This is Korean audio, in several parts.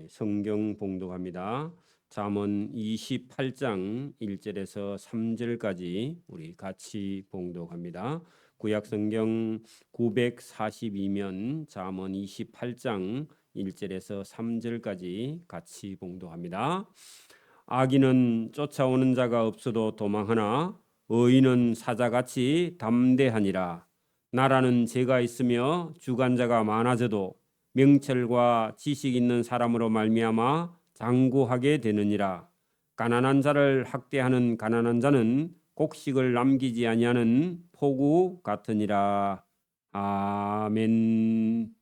성경 봉독합니다. 잠언 28장 1절에서 3절까지 우리 같이 봉독합니다. 구약 성경 942면 잠언 28장 1절에서 3절까지 같이 봉독합니다. 악인은 쫓아오는 자가 없어도 도망하나 의인은 사자같이 담대하니라. 나라는 죄가 있으며 주관자가 많아져도 명철과 지식 있는 사람으로 말미암아 장구하게 되느니라. 가난한 자를 학대하는 가난한 자는 곡식을 남기지 아니하는 포구 같으니라. 아멘.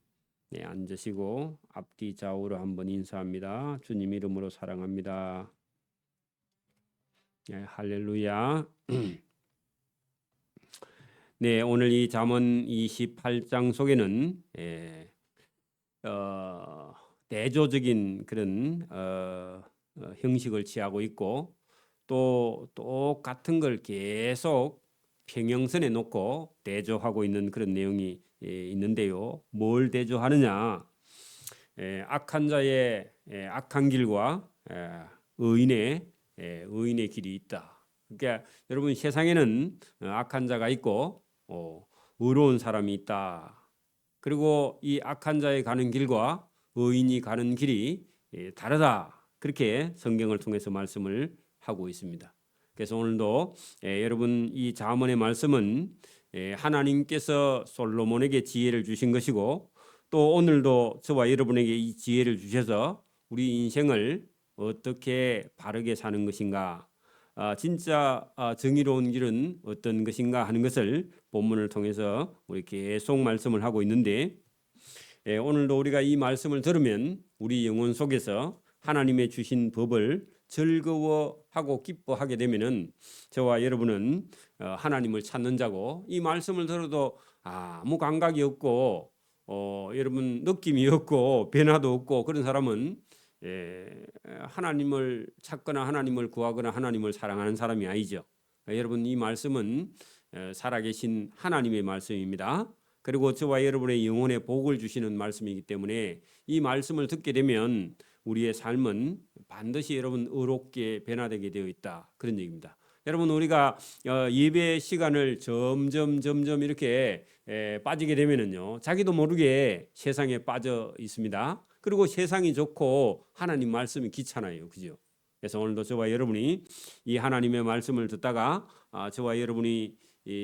네, 앉으시고 앞뒤 좌우로 한번 인사합니다. 주님 이름으로 사랑합니다. 네, 할렐루야. 네, 오늘 이 잠언 28장 속에는 대조적인 그런 형식을 취하고 있고 또 똑같은 걸 계속 평행선에 놓고 대조하고 있는 그런 내용이 있는데요. 뭘 대조하느냐? 악한 자의 악한 길과 의인의 길이 있다. 그러니까 여러분 세상에는 악한 자가 있고 의로운 사람이 있다. 그리고 이 악한 자의 가는 길과 의인이 가는 길이 다르다. 그렇게 성경을 통해서 말씀을 하고 있습니다. 그래서 오늘도 여러분 이 잠언의 말씀은 하나님께서 솔로몬에게 지혜를 주신 것이고 또 오늘도 저와 여러분에게 이 지혜를 주셔서 우리 인생을 어떻게 바르게 사는 것인가, 진짜 정의로운 길은 어떤 것인가 하는 것을 본문을 통해서 우리 계속 말씀을 하고 있는데 오늘도 우리가 이 말씀을 들으면 우리 영혼 속에서 하나님의 주신 법을 즐거워하고 기뻐하게 되면은 저와 여러분은 하나님을 찾는 자고 이 말씀을 들어도 아무 감각이 없고 여러분 느낌이 없고 변화도 없고 그런 사람은 하나님을 찾거나 하나님을 구하거나 하나님을 사랑하는 사람이 아니죠. 여러분 이 말씀은 살아계신 하나님의 말씀입니다. 그리고 저와 여러분의 영혼에 복을 주시는 말씀이기 때문에 이 말씀을 듣게 되면 우리의 삶은 반드시 여러분 의롭게 변화되게 되어 있다. 그런 얘기입니다. 여러분 우리가 예배 시간을 점점 이렇게 빠지게 되면은요 자기도 모르게 세상에 빠져 있습니다. 그리고 세상이 좋고 하나님 말씀이 귀찮아요, 그죠? 그래서 오늘도 저와 여러분이 이 하나님의 말씀을 듣다가 저와 여러분이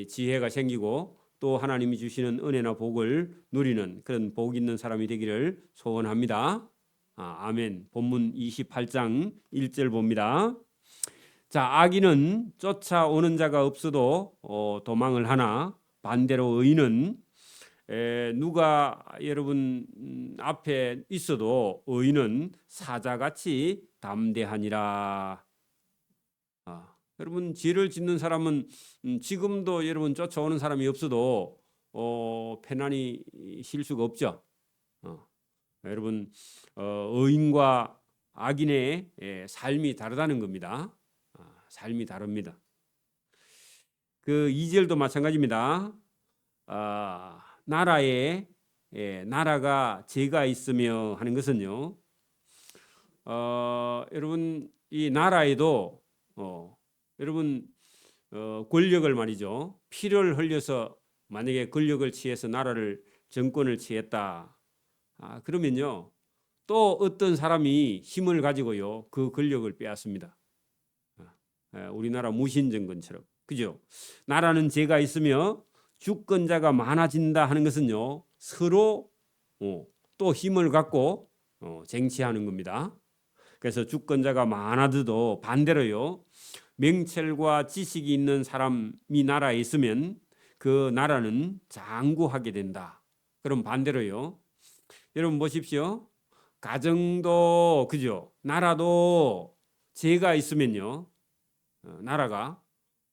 지혜가 생기고 또 하나님이 주시는 은혜나 복을 누리는 그런 복 있는 사람이 되기를 소원합니다. 아멘. 본문 28장 1절 봅니다. 자, 악인은 쫓아오는 자가 없어도 도망을 하나 반대로 의인은 누가 여러분 앞에 있어도 의인은 사자같이 담대하니라. 여러분 죄를 짓는 사람은 지금도 여러분 쫓아오는 사람이 없어도 편안히 쉴 수가 없죠. 여러분 의인과 악인의 삶이 다르다는 겁니다. 삶이 다릅니다. 그 2절도 마찬가지입니다. 나라가 죄가 있으며 하는 것은요. 여러분 이 나라에도 여러분 권력을 말이죠. 피를 흘려서 만약에 권력을 취해서 나라를 정권을 취했다. 그러면요. 또 어떤 사람이 힘을 가지고요. 그 권력을 빼앗습니다. 우리나라 무신정권처럼. 그죠? 나라는 죄가 있으며 주권자가 많아진다 하는 것은요. 서로 또 힘을 갖고 쟁취하는 겁니다. 그래서 주권자가 많아도 반대로요. 명철과 지식이 있는 사람이 나라에 있으면 그 나라는 장구하게 된다. 그럼 반대로요. 여러분 보십시오. 가정도 그죠? 나라도 죄가 있으면요. 나라가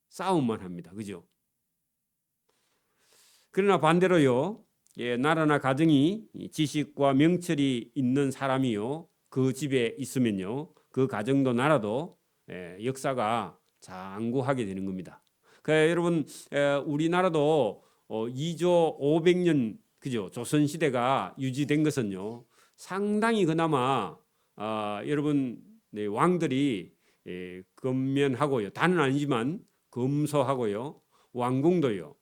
싸움만 합니다. 그죠? 그러나 반대로요. 나라나 가정이 지식과 명철이 있는 사람이요. 그 집에 있으면요. 그 가정도 나라도 역사가 장구하게 되는 겁니다. 그러니까 여러분 우리나라도 2조 500년 그죠? 조선 시대가 유지된 것은요. 상당히 그나마 여러분 네, 왕들이 건면하고요. 다는 아니지만 검소하고요. 왕궁도요.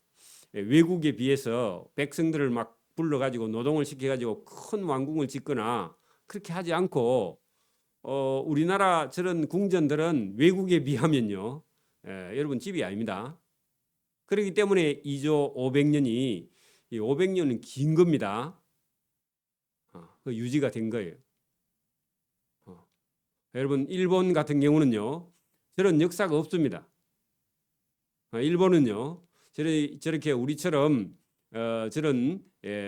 외국에 비해서 백성들을 막 불러가지고 노동을 시켜가지고 큰 왕궁을 짓거나 그렇게 하지 않고 우리나라 저런 궁전들은 외국에 비하면요. 여러분 집이 아닙니다. 그렇기 때문에 2조 500년이 500년은 긴 겁니다. 그 유지가 된 거예요. 여러분 일본 같은 경우는요. 저런 역사가 없습니다. 일본은요. 저렇게 우리처럼 저런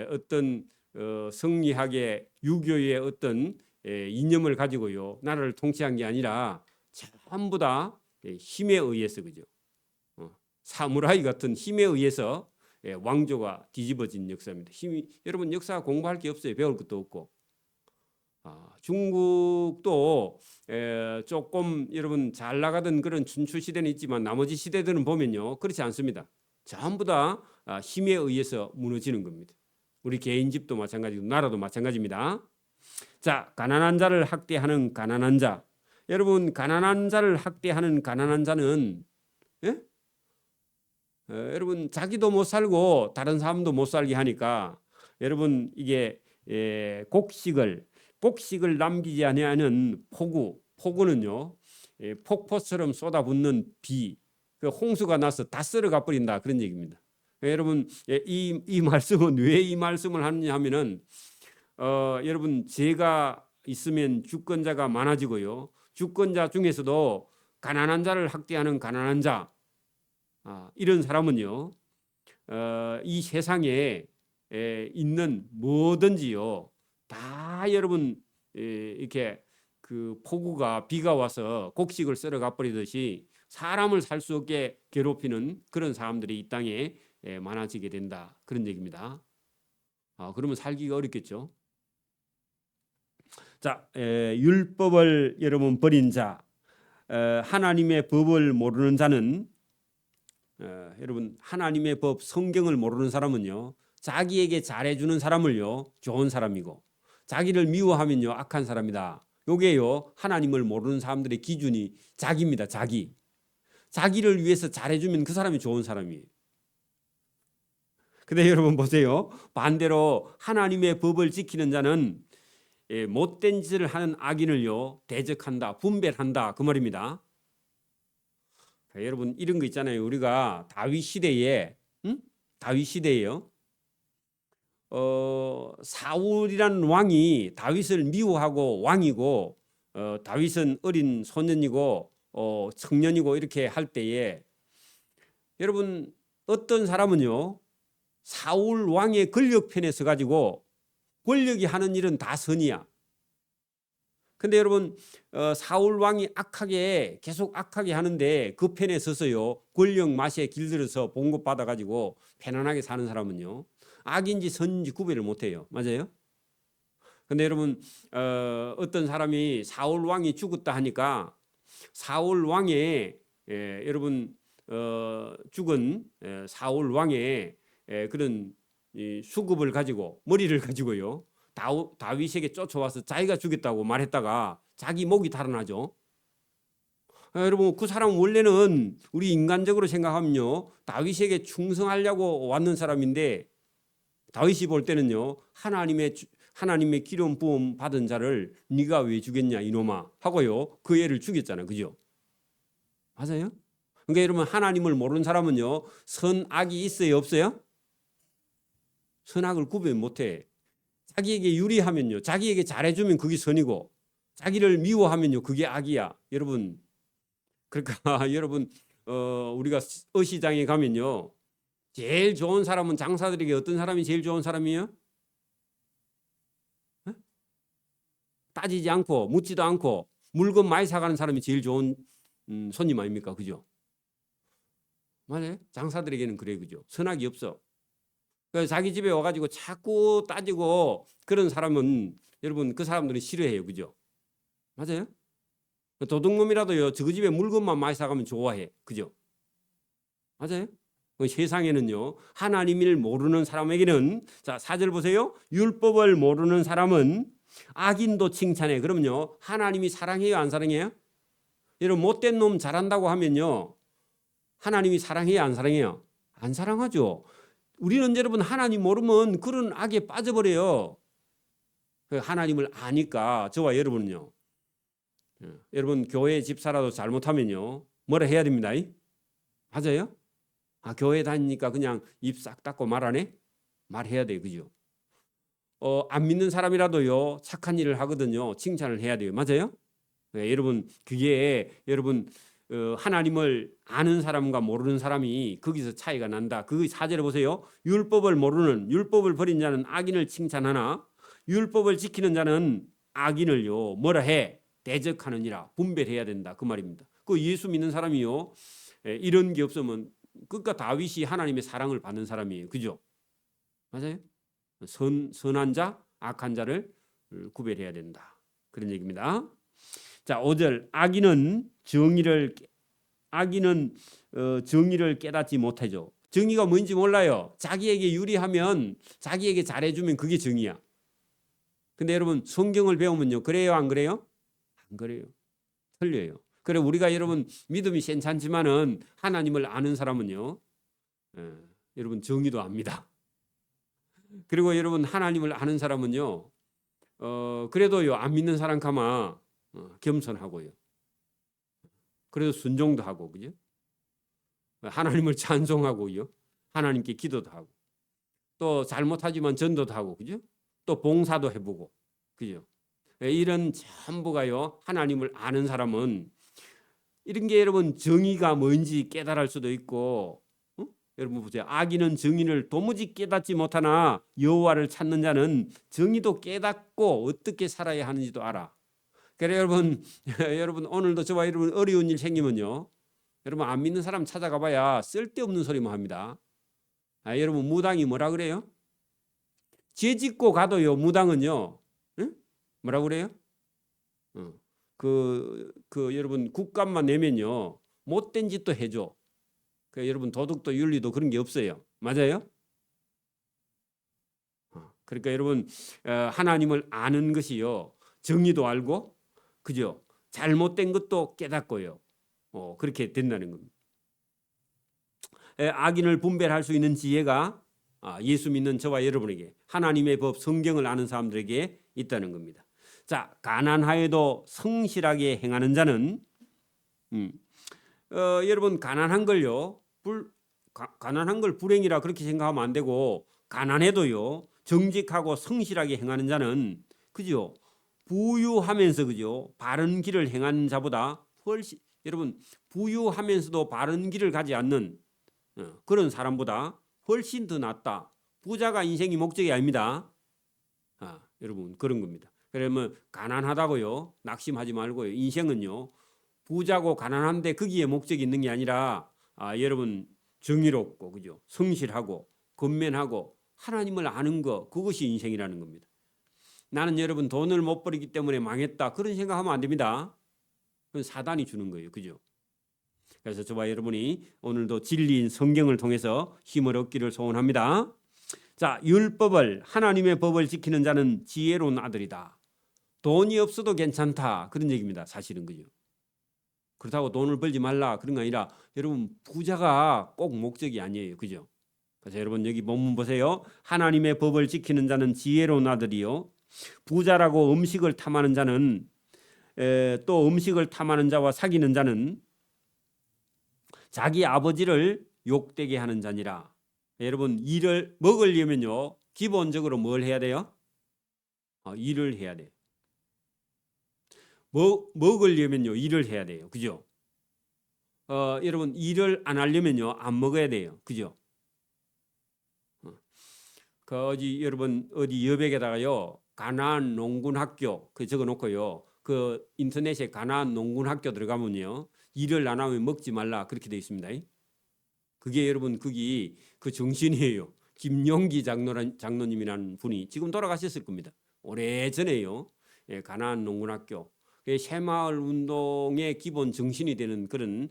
어떤 성리학의 유교의 어떤 이념을 가지고요. 나라를 통치한 게 아니라 전부 다 힘에 의해서 그죠. 사무라이 같은 힘에 의해서 왕조가 뒤집어진 역사입니다. 여러분 역사 공부할 게 없어요. 배울 것도 없고. 중국도 조금 여러분 잘 나가던 그런 춘추 시대는 있지만 나머지 시대들은 보면요. 그렇지 않습니다. 전부 다 힘에 의해서 무너지는 겁니다. 우리 개인 집도 마찬가지고 나라도 마찬가지입니다. 자, 가난한 자를 학대하는 가난한 자. 여러분 가난한 자를 학대하는 가난한 자는 예? 여러분 자기도 못 살고 다른 사람도 못 살게 하니까 여러분 이게 곡식을 남기지 아니하는 폭우는요 폭포처럼 쏟아붓는 비, 그 홍수가 나서 다 썰어가 버린다 그런 얘기입니다. 여러분 이 말씀은 왜 이 말씀을 하느냐 하면은 여러분 죄가 있으면 주권자가 많아지고요 주권자 중에서도 가난한 자를 학대하는 가난한 자 이런 사람은요 이 세상에 있는 뭐든지요 다 여러분 이렇게 그 폭우가 비가 와서 곡식을 썰어가 버리듯이 사람을 살 수 없게 괴롭히는 그런 사람들이 이 땅에 많아지게 된다 그런 얘기입니다. 그러면 살기가 어렵겠죠. 자, 율법을 여러분 버린 자, 하나님의 법을 모르는 자는 여러분 하나님의 법 성경을 모르는 사람은요 자기에게 잘해주는 사람을요 좋은 사람이고 자기를 미워하면요 악한 사람이다. 요게요 하나님을 모르는 사람들의 기준이 자기입니다. 자기를 위해서 잘해주면 그 사람이 좋은 사람이에요. 근데 여러분 보세요. 반대로 하나님의 법을 지키는 자는 못된 짓을 하는 악인을요 대적한다, 분별한다 그 말입니다. 여러분 이런 거 있잖아요. 우리가 다윗 시대에 다윗 시대에요. 사울이라는 왕이 다윗을 미워하고 왕이고 다윗은 어린 소년이고 청년이고 이렇게 할 때에 여러분 어떤 사람은요 사울 왕의 권력편에 서 가지고 권력이 하는 일은 다 선이야. 근데 여러분 사울 왕이 계속 악하게 하는데 그 편에 서서요 권력 맛에 길들여서 봉급 받아 가지고 편안하게 사는 사람은요 악인지 선인지 구별을 못해요. 맞아요? 근데 여러분 어떤 사람이 사울 왕이 죽었다 하니까 사울 왕의 여러분 죽은 사울 왕의 그런 수급을 가지고 머리를 가지고요 다윗에게 쫓아와서 자기가 죽였다고 말했다가 자기 목이 달아나죠. 여러분 그 사람 원래는 우리 인간적으로 생각하면요 다윗에게 충성하려고 왔는 사람인데 다윗이 볼 때는요 하나님의 기름 부음 받은 자를 네가 왜 죽였냐 이놈아 하고요 그 애를 죽였잖아요. 그죠? 맞아요? 그러니까 여러분 하나님을 모르는 사람은요 선악이 있어요 없어요? 선악을 구분 못해. 자기에게 유리하면요 자기에게 잘해주면 그게 선이고 자기를 미워하면요 그게 악이야. 여러분 그러니까 여러분 우리가 어시장에 가면요 제일 좋은 사람은 장사들에게 어떤 사람이 제일 좋은 사람이에요? 따지지 않고 묻지도 않고 물건 많이 사가는 사람이 제일 좋은 손님 아닙니까? 그죠? 맞아요? 장사들에게는 그래 그죠? 선악이 없어. 그래서 자기 집에 와가지고 자꾸 따지고 그런 사람은 여러분 그 사람들은 싫어해요. 그죠? 맞아요? 도둑놈이라도요 저 집에 물건만 많이 사가면 좋아해. 그죠? 맞아요? 세상에는요 하나님을 모르는 사람에게는 자 4절 보세요. 율법을 모르는 사람은 악인도 칭찬해. 그러면요, 하나님이 사랑해요, 안 사랑해요? 여러분, 못된 놈 잘한다고 하면요, 하나님이 사랑해요, 안 사랑해요? 안 사랑하죠. 우리는 여러분 하나님 모르면 그런 악에 빠져버려요. 하나님을 아니까 저와 여러분은요, 여러분 교회 집사라도 잘못하면요, 뭐라 해야 됩니다. 맞아요? 교회 다니니까 그냥 입 싹 닫고 말하네? 말해야 돼, 그죠? 안 믿는 사람이라도요, 착한 일을 하거든요, 칭찬을 해야 돼요. 맞아요? 여러분, 그게 여러분 하나님을 아는 사람과 모르는 사람이 거기서 차이가 난다. 그 사절에 보세요. 율법을 모르는, 율법을 버린 자는 악인을 칭찬하나 율법을 지키는 자는 악인을요, 뭐라 해? 대적하느니라. 분별해야 된다. 그 말입니다. 그 예수 믿는 사람이요, 이런 게 없으면 그러니까 다윗이 하나님의 사랑을 받는 사람이에요. 그죠? 맞아요? 선한 자, 악한 자를 구별해야 된다. 그런 얘기입니다. 자, 5절. 악인은 정의를 깨닫지 못하죠. 정의가 뭔지 몰라요. 자기에게 유리하면, 자기에게 잘해주면 그게 정의야. 근데 여러분, 성경을 배우면요, 그래요, 안 그래요? 안 그래요. 틀려요. 그래, 우리가 여러분 믿음이 괜찮지만은 하나님을 아는 사람은요, 여러분 정의도 압니다. 그리고 여러분 하나님을 아는 사람은요, 그래도요, 안 믿는 사람 가마 겸손하고요. 그래도 순종도 하고, 그죠? 하나님을 찬송하고요, 하나님께 기도도 하고, 또 잘못하지만 전도도 하고, 그죠? 또 봉사도 해보고, 그죠? 이런 전부가요, 하나님을 아는 사람은 이런 게 여러분 정의가 뭔지 깨달을 수도 있고, 여러분 보세요. 악인은 정의를 도무지 깨닫지 못하나 여호와를 찾는 자는 정의도 깨닫고 어떻게 살아야 하는지도 알아. 그래 여러분, 여러분 오늘도 저와 여러분 어려운 일 생기면요, 여러분 안 믿는 사람 찾아가봐야 쓸데없는 소리만 합니다. 여러분 무당이 뭐라 그래요? 죄 짓고 가도요, 무당은요, 응? 뭐라 그래요? 여러분 국값만 내면요, 못된 짓도 해줘. 여러분 도덕도 윤리도 그런 게 없어요. 맞아요? 그러니까 여러분 하나님을 아는 것이요, 정의도 알고, 그죠? 잘못된 것도 깨닫고요. 그렇게 된다는 겁니다. 악인을 분별할 수 있는 지혜가 예수 믿는 저와 여러분에게, 하나님의 법 성경을 아는 사람들에게 있다는 겁니다. 자, 가난하여도 성실하게 행하는 자는 여러분 가난한 걸요, 가난한 걸 불행이라 그렇게 생각하면 안 되고, 가난해도요 정직하고 성실하게 행하는 자는, 그죠? 부유하면서, 그죠? 바른 길을 행하는 자보다 훨씬, 여러분 부유하면서도 바른 길을 가지 않는 그런 사람보다 훨씬 더 낫다. 부자가 인생이 목적이 아닙니다. 여러분 그런 겁니다. 그러면 가난하다고요 낙심하지 말고요, 인생은요 부자고 가난한데 거기에 목적이 있는 게 아니라 여러분 정의롭고, 그죠? 성실하고 건면하고 하나님을 아는 거, 그것이 인생이라는 겁니다. 나는 여러분 돈을 못 벌이기 때문에 망했다, 그런 생각하면 안 됩니다. 그건 사단이 주는 거예요. 그죠? 그래서 저와 여러분이 오늘도 진리인 성경을 통해서 힘을 얻기를 소원합니다. 자, 율법을, 하나님의 법을 지키는 자는 지혜로운 아들이다. 돈이 없어도 괜찮다, 그런 얘기입니다. 사실은. 그죠? 그렇다고 돈을 벌지 말라 그런 거 아니라, 여러분 부자가 꼭 목적이 아니에요. 그죠? 그래서 여러분 여기 본문 보세요. 하나님의 법을 지키는 자는 지혜로운 아들이요, 부자라고 음식을 탐하는 자는, 또 음식을 탐하는 자와 사귀는 자는 자기 아버지를 욕되게 하는 자니라. 여러분 일을 먹으려면요, 기본적으로 뭘 해야 돼요? 일을 해야 돼요. 먹으려면요, 일을 해야 돼요. 그죠? 여러분 일을 안 하려면요, 안 먹어야 돼요. 그죠? 여러분 어디 여백에다가요, 가나안 농군 학교 그 적어 놓고요, 그 인터넷에 가나안 농군 학교 들어가면요, 일을 안 하면 먹지 말라 그렇게 되어 있습니다. 그게 여러분 거기 그 정신이에요. 김용기 장로님이라는 분이 지금 돌아가셨을 겁니다. 오래전에요. 가나안 농군 학교. 새마을 운동의 기본 정신이 되는 그런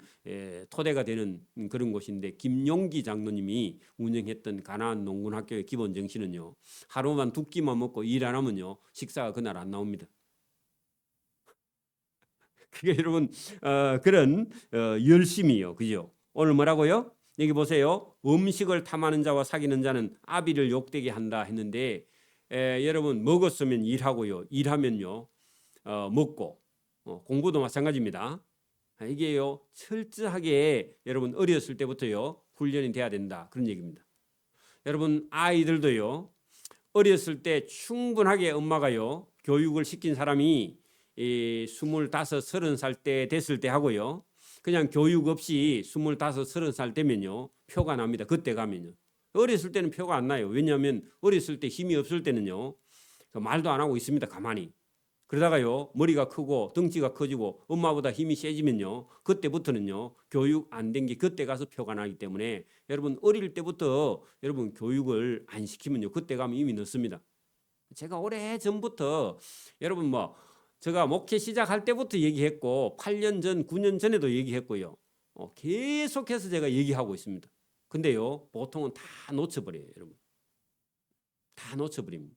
토대가 되는 그런 곳인데, 김용기 장로님이 운영했던 가나안 농군학교의 기본 정신은요, 하루만 두 끼만 먹고 일 안 하면요 식사가 그날 안 나옵니다. 그게 여러분 그런 열심이요, 그죠? 오늘 뭐라고요? 여기 보세요. 음식을 탐하는 자와 사귀는 자는 아비를 욕되게 한다 했는데, 여러분 먹었으면 일하고요, 일하면요 먹고, 공부도 마찬가지입니다. 이게요 철저하게 여러분 어렸을 때부터요 훈련이 돼야 된다, 그런 얘기입니다. 여러분 아이들도요 어렸을 때 충분하게 엄마가요 교육을 시킨 사람이 25, 30살 때 됐을 때 하고요, 그냥 교육 없이 25, 30살 되면요 표가 납니다. 그때 가면요. 어렸을 때는 표가 안 나요. 왜냐하면 어렸을 때 힘이 없을 때는요 말도 안 하고 있습니다, 가만히. 그러다가요 머리가 크고 덩치가 커지고 엄마보다 힘이 세지면요 그때부터는요 교육 안 된 게 그때 가서 표가 나기 때문에, 여러분 어릴 때부터 여러분 교육을 안 시키면요 그때 가면 이미 늦습니다. 제가 오래 전부터 여러분 제가 목회 시작할 때부터 얘기했고 8년 전 9년 전에도 얘기했고요, 계속해서 제가 얘기하고 있습니다. 근데요 보통은 다 놓쳐버려요. 여러분 다 놓쳐버립니다.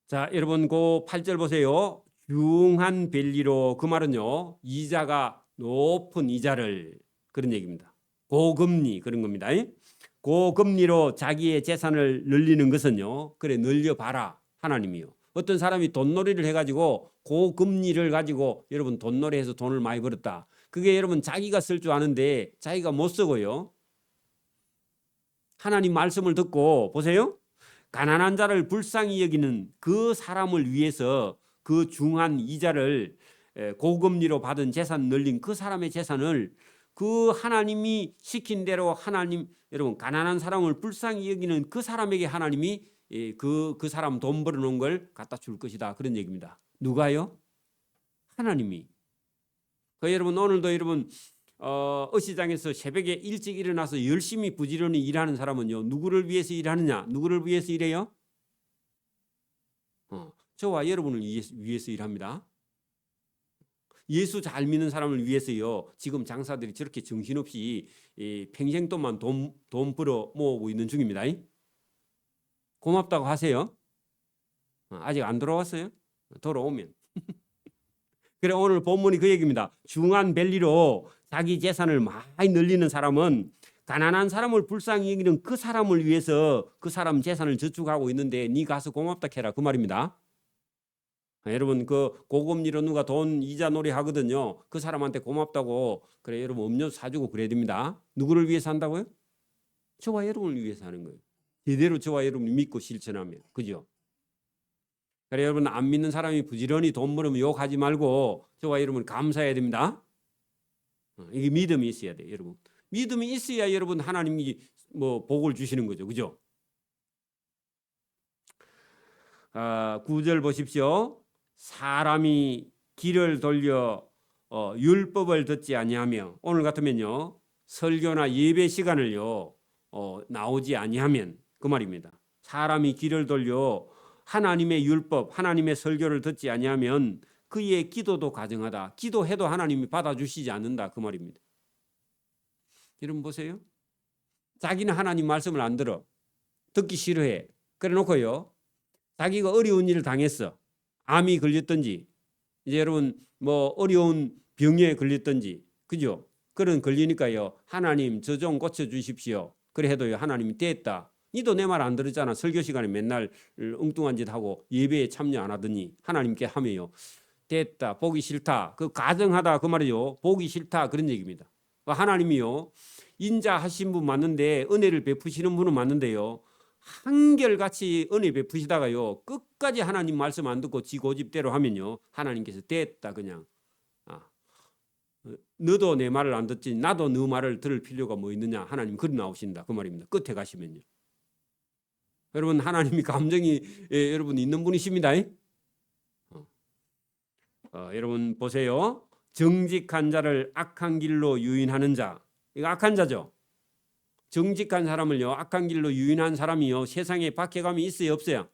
자, 여러분 그 8절 보세요. 흉한 벨리로, 그 말은요 이자가 높은 이자를, 그런 얘기입니다. 고금리, 그런 겁니다. 고금리로 자기의 재산을 늘리는 것은요, 그래 늘려봐라 하나님이요. 어떤 사람이 돈놀이를 해가지고 고금리를 가지고 여러분 돈놀이해서 돈을 많이 벌었다. 그게 여러분 자기가 쓸 줄 아는데 자기가 못 쓰고요, 하나님 말씀을 듣고 보세요. 가난한 자를 불쌍히 여기는 그 사람을 위해서 그 중한 이자를 고금리로 받은 재산 늘린 그 사람의 재산을 그 하나님이 시킨 대로, 하나님 여러분 가난한 사람을 불쌍히 여기는 그 사람에게 하나님이 그 사람 돈 벌어놓은 걸 갖다 줄 것이다, 그런 얘기입니다. 누가요? 하나님이. 여러분 오늘도 여러분 어시장에서 새벽에 일찍 일어나서 열심히 부지런히 일하는 사람은요 누구를 위해서 일하느냐? 누구를 위해서 일해요? 저와 여러분을 위해서 일합니다. 예수 잘 믿는 사람을 위해서요 지금 장사들이 저렇게 정신없이 평생 동안 돈 벌어 모으고 있는 중입니다. 고맙다고 하세요. 아직 안 돌아왔어요? 돌아오면. 그래 오늘 본문이 그 얘기입니다. 중한 벨리로 자기 재산을 많이 늘리는 사람은 가난한 사람을 불쌍히 여기는 그 사람을 위해서 그 사람 재산을 저축하고 있는데 네 가서 고맙다 해라, 그 말입니다. 여러분 그 고금리로 누가 돈 이자 놀이 하거든요. 그 사람한테 고맙다고 그래 여러분 음료수 사주고 그래야 됩니다. 누구를 위해서 한다고요? 저와 여러분을 위해서 하는 거예요. 제대로 저와 여러분이 믿고 실천하면, 그죠? 그래 여러분 안 믿는 사람이 부지런히 돈 벌으면 욕하지 말고 저와 여러분 감사해야 됩니다. 이게 믿음이 있어야 돼요, 여러분. 믿음이 있어야 여러분 하나님이 복을 주시는 거죠, 그죠? 9절 보십시오. 사람이 길을 돌려 율법을 듣지 아니하며, 오늘 같으면요 설교나 예배 시간을요 나오지 아니하면, 그 말입니다. 사람이 길을 돌려 하나님의 율법, 하나님의 설교를 듣지 아니하면 그의 기도도 가증하다. 기도해도 하나님이 받아주시지 않는다, 그 말입니다. 여러분 보세요. 자기는 하나님 말씀을 안 들어. 듣기 싫어해. 그래 놓고요 자기가 어려운 일을 당했어. 암이 걸렸든지 이제 여러분 어려운 병에 걸렸든지, 그죠? 그런 걸리니까요 하나님 저 좀 고쳐주십시오. 그래 해도요 하나님이 됐다. 니도 내 말 안 들었잖아. 설교 시간에 맨날 엉뚱한 짓 하고 예배에 참여 안 하더니 하나님께 하며요 됐다, 보기 싫다, 그 가정하다, 그 말이요 보기 싫다, 그런 얘기입니다. 하나님이요 인자하신 분 맞는데, 은혜를 베푸시는 분은 맞는데요 한결같이 은혜 베푸시다가요 끝까지 하나님 말씀 안 듣고 지 고집대로 하면요 하나님께서 됐다, 그냥 너도 내 말을 안 듣지 나도 너 말을 들을 필요가 뭐 있느냐, 하나님 그리 나오신다, 그 말입니다. 끝에 가시면요. 여러분 하나님이 감정이 여러분 있는 분이십니다. 여러분 보세요. 정직한 자를 악한 길로 유인하는 자, 이거 악한 자죠. 정직한 사람을요 악한 길로 유인한 사람이요 세상에 박해감이 있어요, 없어요?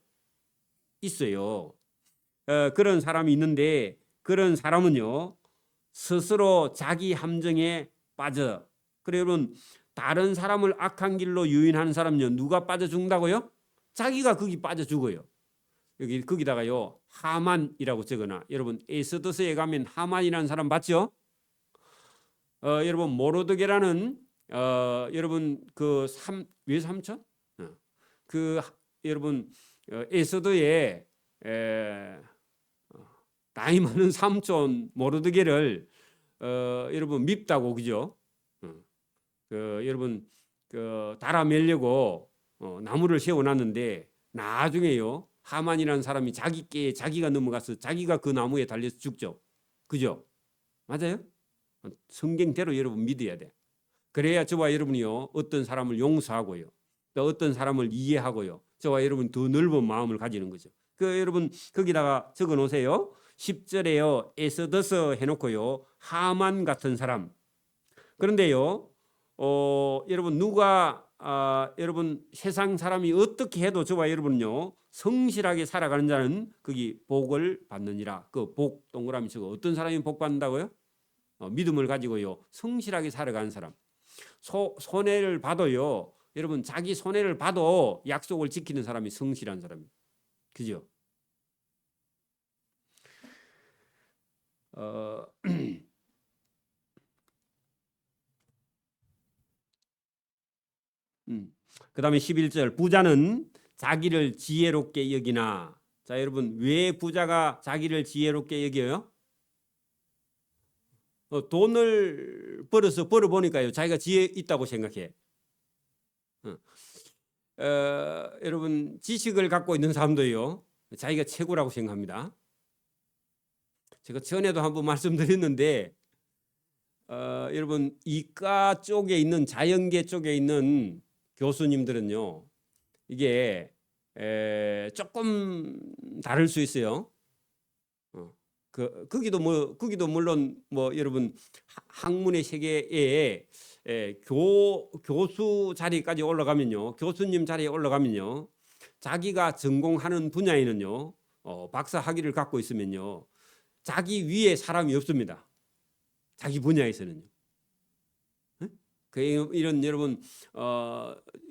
있어요. 그런 사람이 있는데 그런 사람은요 스스로 자기 함정에 빠져. 그래 여러분 다른 사람을 악한 길로 유인하는 사람은요 누가 빠져 죽는다고요? 자기가 거기 빠져 죽어요. 여기 거기다가요 하만이라고 적어놔. 여러분 에스더스에 가면 하만이라는 사람 봤죠? 여러분 모르드게라는 여러분 그 외삼촌 그 여러분 에스더의 나이 많은 삼촌 모르드게를 여러분 밉다고 그죠? 여러분 달아매려고 나무를 세워놨는데 나중에요 하만이라는 사람이 자기께 자기가 넘어가서 자기가 그 나무에 달려서 죽죠. 그죠? 맞아요? 성경대로 여러분 믿어야 돼. 그래야 저와 여러분이요 어떤 사람을 용서하고요 또 어떤 사람을 이해하고요 저와 여러분 더 넓은 마음을 가지는 거죠. 여러분 거기다가 적어 놓으세요. 10절에요 에스더스 해놓고요 하만 같은 사람. 그런데요 여러분 누가 여러분 세상 사람이 어떻게 해도 저와 여러분요 성실하게 살아가는 자는 거기 복을 받느니라. 그 복 동그라미 치고 어떤 사람이 복 받는다고요? 믿음을 가지고요 성실하게 살아가는 사람. 손해를 봐도요 여러분 자기 손해를 봐도 약속을 지키는 사람이 성실한 사람이에요. 그죠? 그 다음에 11절 부자는 자기를 지혜롭게 여기나. 자 여러분 왜 부자가 자기를 지혜롭게 여겨요? 돈을 벌어보니까요 자기가 지혜 있다고 생각해. 여러분 지식을 갖고 있는 사람도요 자기가 최고라고 생각합니다. 제가 전에도 한번 말씀드렸는데 여러분 이과 쪽에 있는 자연계 쪽에 있는 교수님들은요 이게 조금 다를 수 있어요. 거기도 물론 여러분 학문의 세계에 교수 자리까지 올라가면요 교수님 자리에 올라가면요 자기가 전공하는 분야에는요 박사 학위를 갖고 있으면요 자기 위에 사람이 없습니다. 자기 분야에서는요. 이런 여러분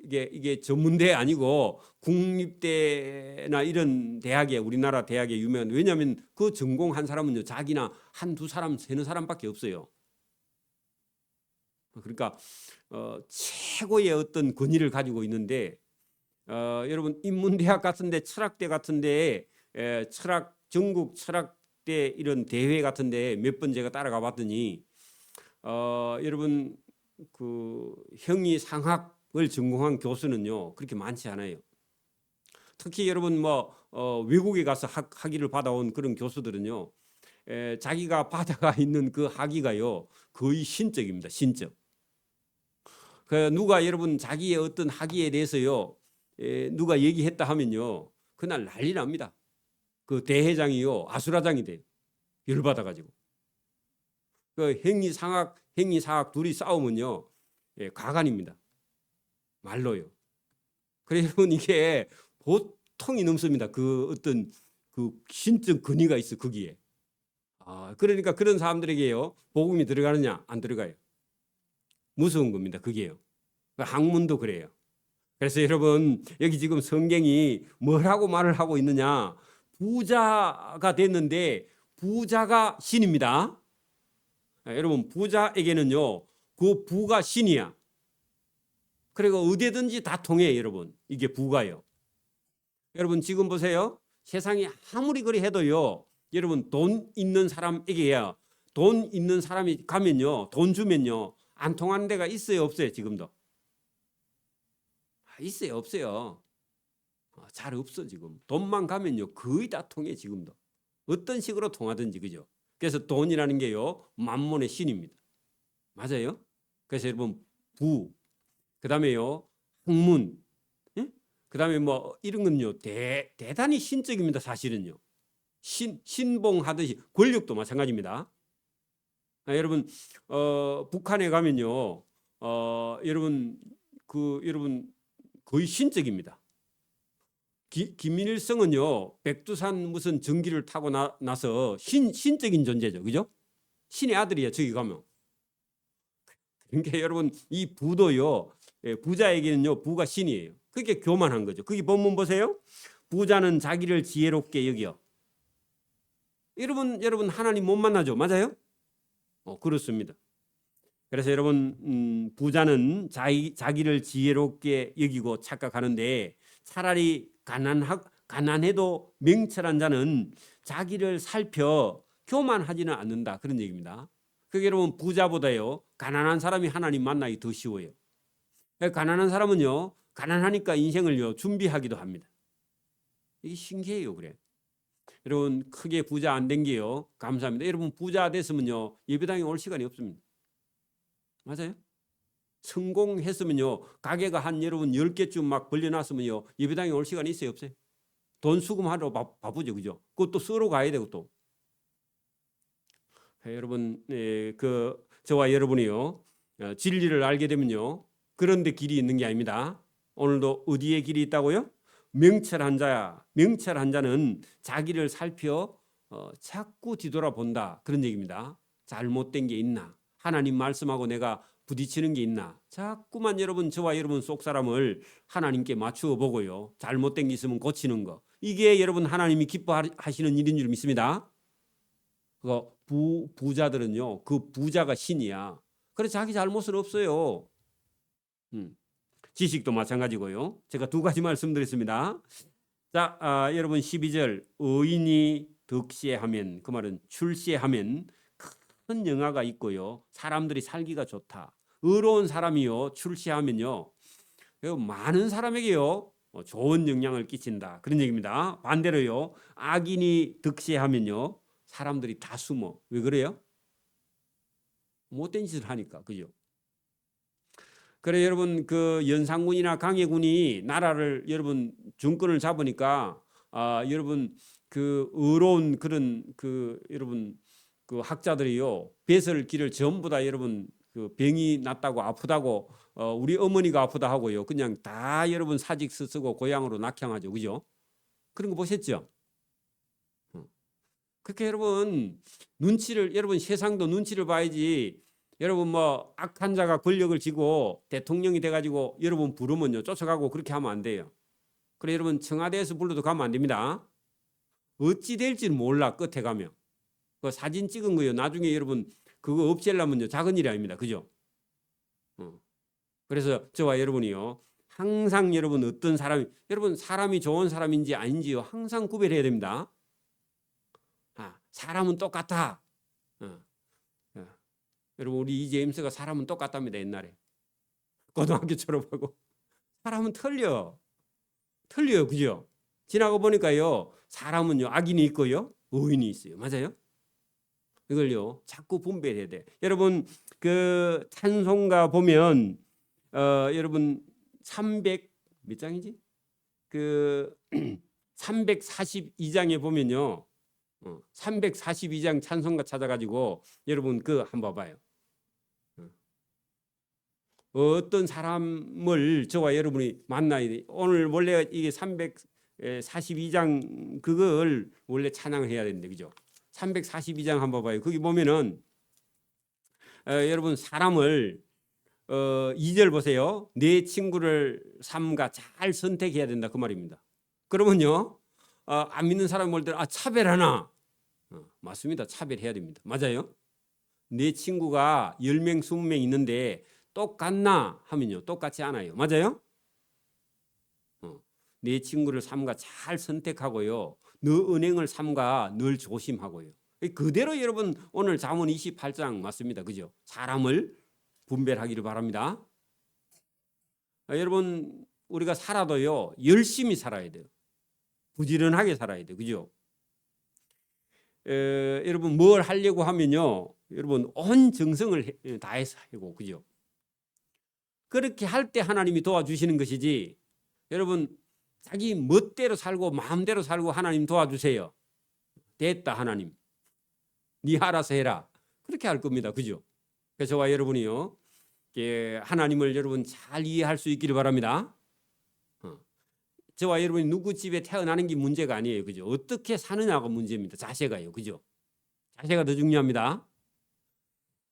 이게 전문대 아니고 국립대나 이런 대학에 우리나라 대학에 유명한. 왜냐하면 그 전공한 사람은요 자기나 한두 사람 세는 사람밖에 없어요. 그러니까 최고의 어떤 권위를 가지고 있는데 여러분 인문대학 같은데 철학대 같은데 철학 전국 철학대 이런 대회 같은데 몇 번 제가 따라가 봤더니 여러분 그 형이상학을 전공한 교수는요 그렇게 많지 않아요. 특히 여러분 외국에 가서 학위를 받아온 그런 교수들은요 자기가 받아가 있는 그 학위가요 거의 신적입니다. 신적. 누가 여러분 자기의 어떤 학위에 대해서요 누가 얘기했다 하면요 그날 난리 납니다. 그 대회장이요 아수라장이 돼요. 열받아 가지고. 그 행위사학 둘이 싸우면요 가관입니다. 말로요. 그래서 이게 보통이 넘습니다. 그 어떤 그 신적 근위가 있어 거기에. 그러니까 그런 사람들에게요 복음이 들어가느냐 안 들어가요. 무서운 겁니다. 그게요. 학문도 그래요. 그래서 여러분 여기 지금 성경이 뭐라고 말을 하고 있느냐. 부자가 됐는데 부자가 신입니다. 여러분 부자에게는요 그 부가 신이야. 그리고 어디든지 다 통해. 여러분 이게 부가요. 여러분 지금 보세요. 세상에 아무리 그리 해도요 여러분 돈 있는 사람에게야 돈 있는 사람이 가면요 돈 주면요 안 통하는 데가 있어요 없어요? 지금도 있어요 없어요? 잘 없어. 지금 돈만 가면요 거의 다 통해. 지금도 어떤 식으로 통하든지. 그죠? 그래서 돈이라는 게요 만몬의 신입니다. 맞아요? 그래서 여러분 그 다음에요 학문, 그 다음에 이런 건요 대단히 신적입니다. 사실은요 신봉하듯이 권력도 마찬가지입니다. 여러분 북한에 가면요 여러분 여러분 거의 신적입니다. 김일성은요 백두산 무슨 전기를 타고 나서 신적인 존재죠, 그죠? 신의 아들이야 저기 가면. 그러니까 여러분 이 부도요, 부자에게는요 부가 신이에요. 그게 교만한 거죠. 그게 본문 보세요. 부자는 자기를 지혜롭게 여겨. 여러분 하나님 못 만나죠, 맞아요? 그렇습니다. 그래서 여러분 부자는 자기를 지혜롭게 여기고 착각하는데 차라리 가난해도 명철한 자는 자기를 살펴 교만하지는 않는다, 그런 얘기입니다. 그게 여러분 부자보다요 가난한 사람이 하나님 만나기 더 쉬워요. 가난한 사람은요 가난하니까 인생을요 준비하기도 합니다. 이게 신기해요. 그래 여러분 크게 부자 안 된 게요 감사합니다. 여러분 부자 됐으면요 예배당에 올 시간이 없습니다. 맞아요? 성공했으면요 가게가 한 여러분 10개쯤 막 벌려놨으면요 예배당에 올 시간이 있어요, 없어요? 돈 수금하러 바쁘죠, 그죠? 그것도 쓰러 가야 되고 또. 여러분 저와 여러분이요 진리를 알게 되면요 그런데 길이 있는 게 아닙니다. 오늘도 어디에 길이 있다고요? 명철한 자는 자기를 살펴 자꾸 뒤돌아본다, 그런 얘기입니다. 잘못된 게 있나, 하나님 말씀하고 내가 부딪히는 게 있나, 자꾸만 여러분 저와 여러분 속 사람을 하나님께 맞추어 보고요 잘못된 게 있으면 고치는 거, 이게 여러분 하나님이 기뻐하시는 일인 줄 믿습니다. 부자들은요 그 부자가 신이야. 그래서 자기 잘못은 없어요. 지식도 마찬가지고요. 제가 두 가지 말씀드렸습니다. 자, 여러분 12절 의인이 득세하면, 그 말은 출세하면 큰 영화가 있고요 사람들이 살기가 좋다. 의로운 사람이요 출세하면요 많은 사람에게요 좋은 영향을 끼친다, 그런 얘기입니다. 반대로요 악인이 득세하면요 사람들이 다 숨어. 왜 그래요? 못된 짓을 하니까, 그죠? 그래 여러분 그 연산군이나 강해군이 나라를 여러분 정권을 잡으니까 여러분 그 의로운 그런 여러분 그 학자들이요 배설길을 전부 다 여러분 그 병이 났다고 아프다고 우리 어머니가 아프다 하고요 그냥 다 여러분 사직 쓰고 고향으로 낙향하죠, 그죠? 그런 거 보셨죠? 그렇게 여러분 여러분 세상도 눈치를 봐야지. 여러분 뭐 악한 자가 권력을 쥐고 대통령이 돼가지고 여러분 부르면요 쫓아가고 그렇게 하면 안 돼요. 그래 여러분 청와대에서 불러도 가면 안 됩니다. 어찌 될지는 몰라. 끝에 가면 그 사진 찍은 거요 나중에 여러분 그거 없애려면요 작은 일이 아닙니다, 그죠? 그래서 저와 여러분이요 항상 여러분 어떤 사람이 좋은 사람인지 아닌지요 항상 구별해야 됩니다. 사람은 똑같아. 여러분 우리 이제임스가 사람은 똑같답니다. 옛날에 고등학교 졸업하고 사람은 틀려요, 그죠? 지나고 보니까요 사람은요 악인이 있고요 의인이 있어요. 맞아요? 이걸요 자꾸 분별해야 돼. 여러분 그 찬송가 보면 여러분 300 몇 장이지? 그 342장에 보면요 342장 찬송가 찾아가지고 여러분 그 한번 봐봐요. 어떤 사람을 저와 여러분이 만나야 돼. 오늘 원래 이게 342장 그걸 원래 찬양을 해야 되는데, 그죠? 342장 한번 봐요. 거기 보면은 여러분 사람을 2절 보세요. 내 친구를 삼가 잘 선택해야 된다, 그 말입니다. 그러면요 안 믿는 사람이 볼 때는 차별하나? 맞습니다. 차별해야 됩니다. 맞아요? 내 친구가 10명 20명 있는데 똑같나 하면요 똑같지 않아요. 맞아요? 내 친구를 삼가 잘 선택하고요 너 은행을 삼가 늘 조심하고요. 그대로 여러분 오늘 잠언 28장 맞습니다, 그죠? 사람을 분별하기를 바랍니다. 여러분 우리가 살아도요 열심히 살아야 돼요. 부지런하게 살아야 돼요, 그죠? 여러분 뭘 하려고 하면요 여러분 온 정성을 다해서 하고, 그죠? 그렇게 할 때 하나님이 도와주시는 것이지 여러분 자기 멋대로 살고 마음대로 살고 하나님 도와주세요. 됐다 하나님 네 알아서 해라, 그렇게 할 겁니다, 그죠? 그래서 저와 여러분이요 하나님을 여러분 잘 이해할 수 있기를 바랍니다. 저와 여러분이 누구 집에 태어나는 게 문제가 아니에요. 그죠? 어떻게 사느냐가 문제입니다. 자세가요. 그죠? 자세가 더 중요합니다.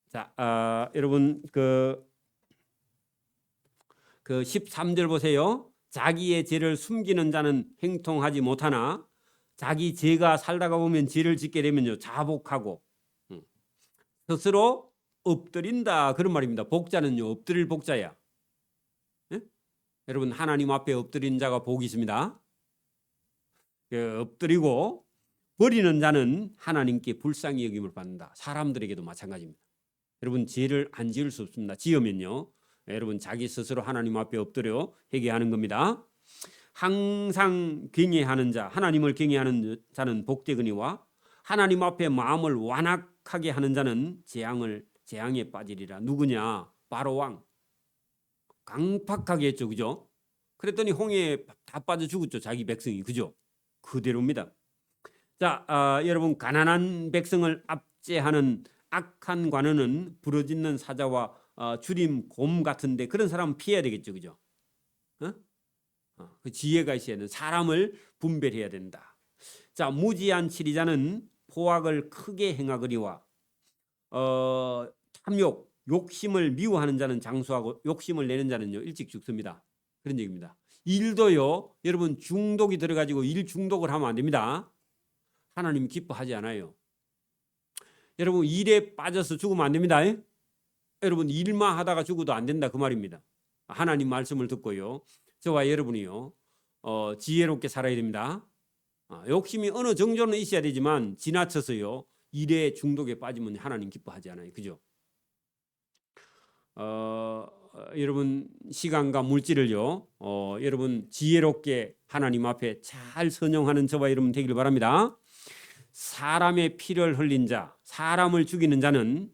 자, 여러분 그 13절 보세요. 자기의 죄를 숨기는 자는 행통하지 못하나 자기 죄가 살다가 보면 죄를 짓게 되면요 자복하고 스스로 엎드린다 그런 말입니다. 복자는요 엎드릴 복자야. 예? 여러분 하나님 앞에 엎드린 자가 복이 있습니다. 엎드리고 버리는 자는 하나님께 불쌍히 여김을 받는다. 사람들에게도 마찬가지입니다. 여러분 죄를 안 지을 수 없습니다. 지으면요 여러분 자기 스스로 하나님 앞에 엎드려 회개하는 겁니다. 항상 경외하는 자, 하나님을 경외하는 자는 복되거니와 하나님 앞에 마음을 완악하게 하는 자는 재앙에 빠지리라. 누구냐? 바로 왕. 강팍하게 했죠, 그죠? 그랬더니 홍해에 다 빠져 죽었죠, 자기 백성이, 그죠? 그대로입니다. 자, 여러분 가난한 백성을 압제하는 악한 관원은 부러지는 사자와 주림 곰 같은데 그런 사람은 피해야 되겠죠, 그죠? 그 지혜가 있어야 되는 사람을 분별해야 된다. 자, 무지한 치리자는 포악을 크게 행하거니와 탐욕, 욕심을 미워하는 자는 장수하고 욕심을 내는 자는요 일찍 죽습니다. 그런 얘기입니다. 일도요 여러분 중독이 들어가지고 일 중독을 하면 안 됩니다. 하나님 기뻐하지 않아요. 여러분 일에 빠져서 죽으면 안 됩니다. 여러분 일만 하다가 죽어도 안 된다 그 말입니다. 하나님 말씀을 듣고요. 저와 여러분이요 지혜롭게 살아야 됩니다. 욕심이 어느 정도는 있어야 되지만 지나쳐서요 일에 중독에 빠지면 하나님 기뻐하지 않아요. 그죠? 여러분 시간과 물질을요 여러분 지혜롭게 하나님 앞에 잘 선용하는 저와 여러분 되기를 바랍니다. 사람의 피를 흘린 자, 사람을 죽이는 자는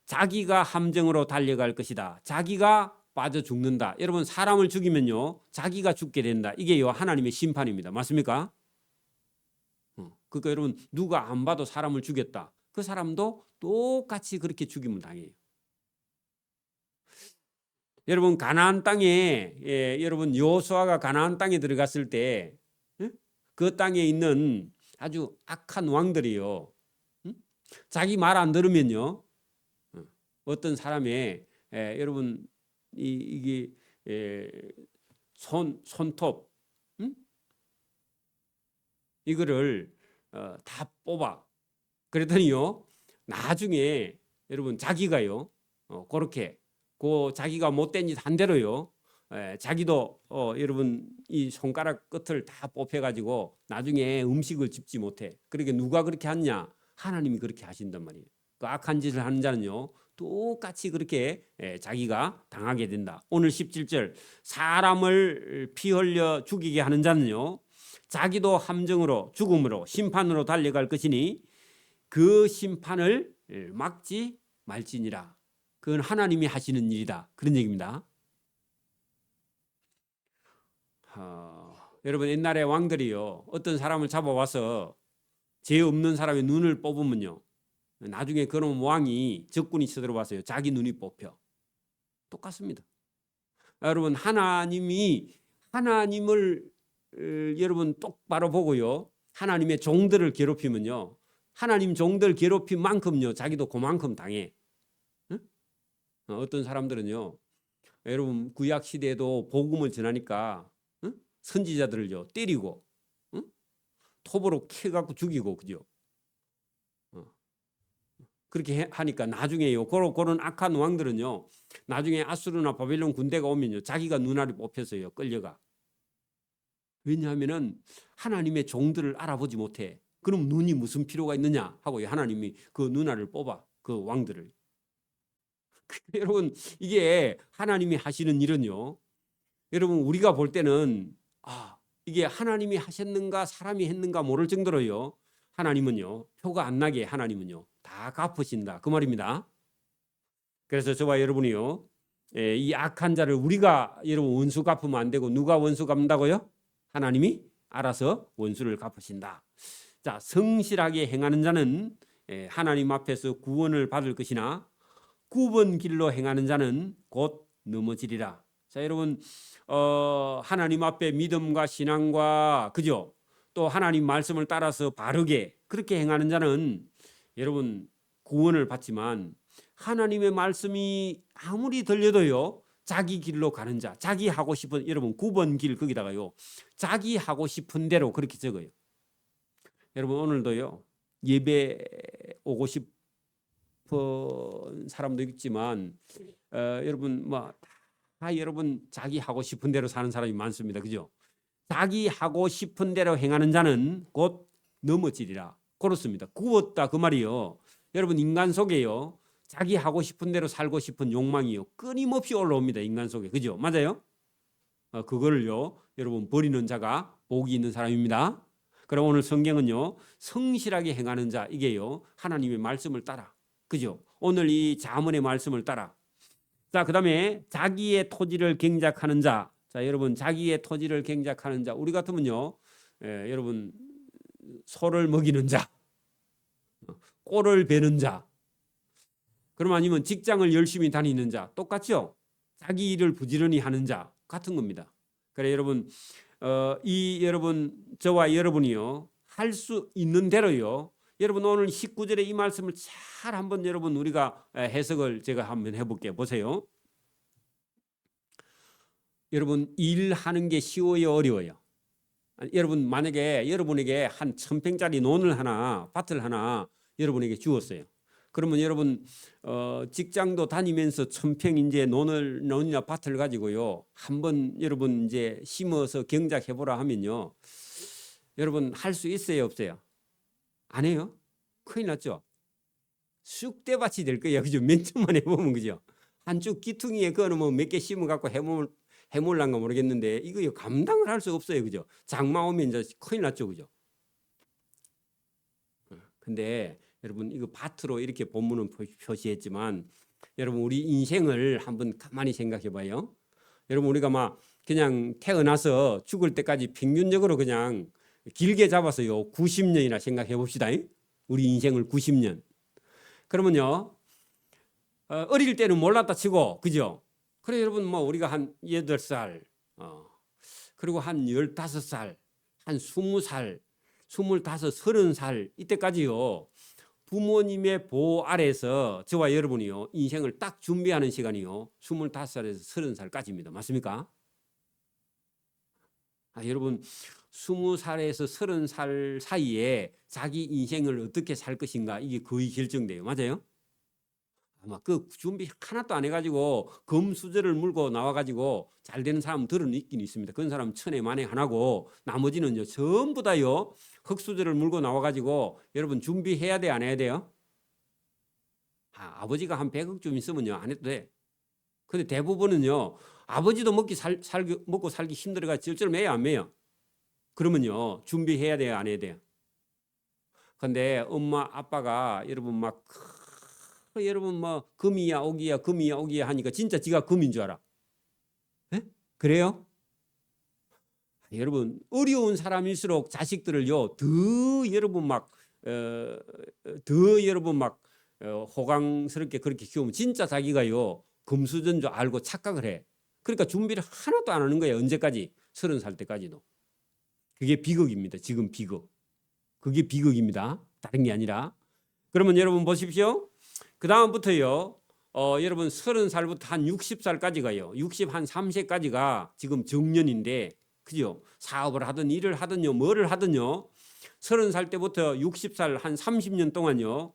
자기가 함정으로 달려갈 것이다. 자기가 빠져 죽는다. 여러분 사람을 죽이면요 자기가 죽게 된다. 이게요 하나님의 심판입니다. 맞습니까? 그러니까 여러분 누가 안 봐도 사람을 죽였다. 그 사람도 똑같이 그렇게 죽임을 당해요. 여러분 가나안 땅에 여러분 여호수아가 가나안 땅에 들어갔을 때 그 땅에 있는 아주 악한 왕들이요 자기 말 안 들으면요 어떤 사람의 여러분 이게 손톱 이거를 다 뽑아. 그랬더니요 나중에 여러분 자기가요 그렇게 자기가 못된 짓 한 대로요 자기도 여러분 이 손가락 끝을 다 뽑혀가지고 나중에 음식을 집지 못해. 그러니까 누가 그렇게 하냐? 하나님이 그렇게 하신단 말이에요. 그 악한 짓을 하는 자는요 똑같이 그렇게 자기가 당하게 된다. 오늘 17절 사람을 피 흘려 죽이게 하는 자는요 자기도 함정으로 죽음으로 심판으로 달려갈 것이니 그 심판을 막지 말지니라. 그건 하나님이 하시는 일이다. 그런 얘기입니다. 여러분 옛날에 왕들이요 어떤 사람을 잡아와서 죄 없는 사람의 눈을 뽑으면요 나중에 그런 왕이 적군이 쳐들어와서요 자기 눈이 뽑혀. 똑같습니다. 여러분 하나님을 여러분 똑바로 보고요 하나님의 종들을 괴롭히면요 하나님 종들 괴롭힌 만큼요 자기도 그만큼 당해. 어떤 사람들은요 여러분 구약 시대에도 복음을 전하니까 선지자들을요 때리고 톱으로 캐갖고 죽이고 그죠? 그렇게 하니까 나중에요 그런 악한 왕들은요 나중에 아수르나 바벨론 군대가 오면요 자기가 눈알이 뽑혀서요 끌려가. 왜냐하면은 하나님의 종들을 알아보지 못해. 그럼 눈이 무슨 필요가 있느냐 하고 하나님이 그 눈알을 뽑아 그 왕들을. 여러분 이게 하나님이 하시는 일은요 여러분 우리가 볼 때는 이게 하나님이 하셨는가 사람이 했는가 모를 정도로요 하나님은요 표가 안 나게 하나님은요 다 갚으신다 그 말입니다. 그래서 저와 여러분이요 이 악한 자를 우리가 여러분 원수 갚으면 안 되고 누가 원수 갚는다고요? 하나님이 알아서 원수를 갚으신다. 자, 성실하게 행하는 자는 하나님 앞에서 구원을 받을 것이나 굽은 길로 행하는 자는 곧 넘어지리라. 자, 여러분 하나님 앞에 믿음과 신앙과 그죠? 또 하나님 말씀을 따라서 바르게 그렇게 행하는 자는 여러분 구원을 받지만 하나님의 말씀이 아무리 들려도요 자기 길로 가는 자, 자기 하고 싶은 여러분 9번 길 거기다가요 자기 하고 싶은 대로 그렇게 적어요. 여러분 오늘도요 예배 오고 싶은 사람도 있지만 여러분 뭐 다 여러분 자기 하고 싶은 대로 사는 사람이 많습니다. 그죠? 자기 하고 싶은 대로 행하는 자는 곧 넘어지리라. 그렇습니다. 구웠다 그 말이요. 여러분 인간 속에요. 자기 하고 싶은 대로 살고 싶은 욕망이요. 끊임없이 올라옵니다. 인간 속에. 그죠? 맞아요? 그거를요. 여러분 버리는 자가 복이 있는 사람입니다. 그럼 오늘 성경은요. 성실하게 행하는 자 이게요. 하나님의 말씀을 따라. 그죠? 오늘 이 잠언의 말씀을 따라. 자, 그다음에 자기의 토지를 경작하는 자. 자, 여러분 자기의 토지를 경작하는 자. 우리 같으면요. 여러분 소를 먹이는 자. 꼴을 베는 자. 그럼 아니면 직장을 열심히 다니는 자. 똑같죠? 자기 일을 부지런히 하는 자 같은 겁니다. 그래 여러분 여러분 저와 여러분이요. 할 수 있는 대로요. 여러분 오늘 19절에 이 말씀을 잘 한번 여러분 우리가 해석을 제가 한번 해볼게요. 보세요. 여러분 일하는 게 쉬워요, 어려워요? 여러분 만약에 여러분에게 한 1000평짜리 논을 하나, 밭을 하나 여러분에게 주었어요. 그러면 여러분 직장도 다니면서 1000평 이제 논이나 밭을 가지고요 한번 여러분 이제 심어서 경작해 보라 하면요, 여러분 할 수 있어요, 없어요? 안 해요? 큰일 났죠. 쑥대밭이 될 거예요. 그죠? 몇 년만 해보면 그죠? 한 쭉 기퉁이에 그거는 뭐 몇 개 심어 갖고 해몰란가 모르겠는데 이거 감당을 할 수 없어요. 그죠? 장마 오면 이제 큰일 났죠. 그죠? 근데 여러분 이거 밭으로 이렇게 본문은 표시했지만 여러분 우리 인생을 한번 가만히 생각해 봐요. 여러분 우리가 막 그냥 태어나서 죽을 때까지 평균적으로 그냥 길게 잡아서요 90년이나 생각해 봅시다. 우리 인생을 90년. 그러면요 어릴 때는 몰랐다 치고 그죠? 그래 여러분 뭐 우리가 한 8살 그리고 한 15살 한 20살 25, 30살 이때까지요 부모님의 보호 아래에서 저와 여러분이요 인생을 딱 준비하는 시간이요 25살에서 30살까지입니다. 맞습니까? 여러분 20살에서 30살 사이에 자기 인생을 어떻게 살 것인가 이게 거의 결정돼요. 맞아요? 아마 그 준비 하나도 안 해가지고 금수저를 물고 나와가지고 잘 되는 사람들은 있긴 있습니다. 그런 사람 천에 만에 하나고 나머지는요 전부 다요 흙수저를 물고 나와가지고 여러분 준비해야 돼, 안 해야 돼요? 아버지가 한 100억쯤 있으면요 안 해도 돼. 근데 대부분은요 아버지도 먹고 살기 힘들어가 쩔쩔매요, 안 매요? 그러면요 준비해야 돼요, 안 해야 돼요? 근데 엄마 아빠가 여러분 막 여러분 뭐 금이야 오기야 금이야 오기야 하니까 진짜 지가 금인 줄 알아. 에? 그래요? 여러분 어려운 사람일수록 자식들을요 더 여러분 더 여러분 호강스럽게 그렇게 키우면 진짜 자기가요 금수저인 줄 알고 착각을 해. 그러니까 준비를 하나도 안 하는 거예요. 언제까지? 30살 때까지도. 그게 비극입니다. 지금 비극. 그게 비극입니다. 다른 게 아니라. 그러면 여러분 보십시오. 그 다음부터요. 여러분 30살부터 한 60살까지 가요. 60 한 3세까지가 지금 정년인데 그죠? 사업을 하든 일을 하든요. 뭐를 하든요. 30살 때부터 60살 한 30년 동안요.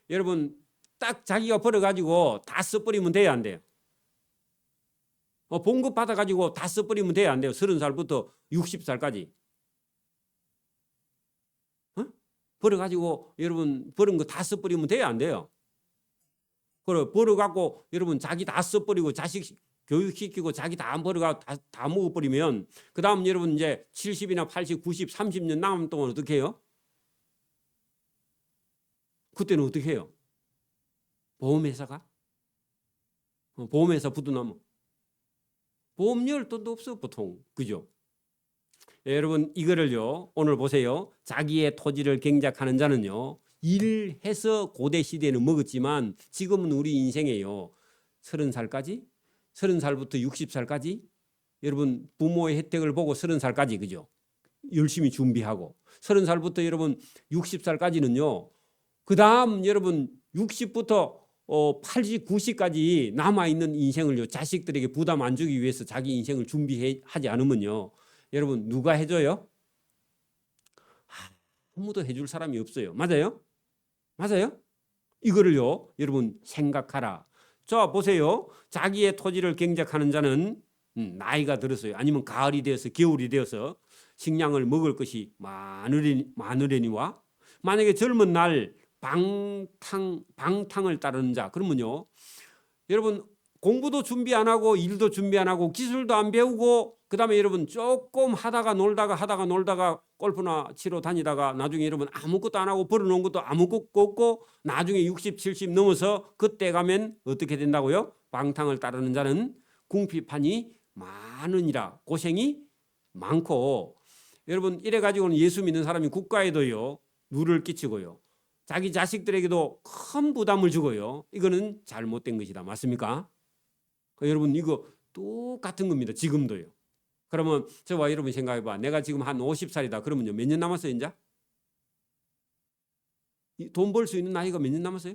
여러분 딱 자기가 벌어가지고 다 써버리면 돼요, 안 돼요? 봉급 받아가지고 다 써버리면 돼요, 안 돼요? 30살부터 60살까지. 벌어가지고 여러분 버는 거 다 써버리면 돼요, 안 돼요? 그래 벌어갖고 여러분 자기 다 써버리고 자식 교육시키고 자기 다 안 벌어가 다 먹어버리면 그 다음 여러분 이제 70이나 80, 90, 30년 남은 동안 어떻게 해요? 그때는 어떻게 해요? 보험회사가? 보험회사 부도나면 보험료를 돈도 없어 보통. 그죠? 여러분 이거를요 오늘 보세요. 자기의 토지를 경작하는 자는요 일해서 고대 시대에는 먹었지만 지금은 우리 인생에요 30살까지 30살부터 60살까지 여러분 부모의 혜택을 보고 30살까지 그죠? 열심히 준비하고 30살부터 여러분 60살까지는요. 그다음 여러분 60부터 80, 90까지 남아있는 인생을요. 자식들에게 부담 안 주기 위해서 자기 인생을 준비하지 않으면요. 여러분 누가 해줘요? 아무도 해줄 사람이 없어요. 맞아요? 맞아요? 이거를요. 여러분 생각하라. 자 보세요. 자기의 토지를 경작하는 자는 나이가 들었어요. 아니면 가을이 되어서 겨울이 되어서 식량을 먹을 것이 많으려니와 만약에 젊은 날 방탕을 따르는 자 그러면요. 여러분 공부도 준비 안 하고 일도 준비 안 하고 기술도 안 배우고 그다음에 여러분 조금 하다가 놀다가 골프나 치러 다니다가 나중에 여러분 아무것도 안 하고 벌어놓은 것도 아무것도 없고 나중에 60, 70 넘어서 그때 가면 어떻게 된다고요? 방탕을 따르는 자는 궁핍하니 많으니라. 고생이 많고 여러분 이래가지고는 예수 믿는 사람이 국가에도요 누를 끼치고요 자기 자식들에게도 큰 부담을 주고요 이거는 잘못된 것이다. 맞습니까? 여러분 이거 똑같은 겁니다. 지금도요. 그러면 저와 여러분 생각해봐. 내가 지금 한 50살이다. 그러면요 몇 년 남았어요 이제? 돈 벌 수 있는 나이가 몇 년 남았어요?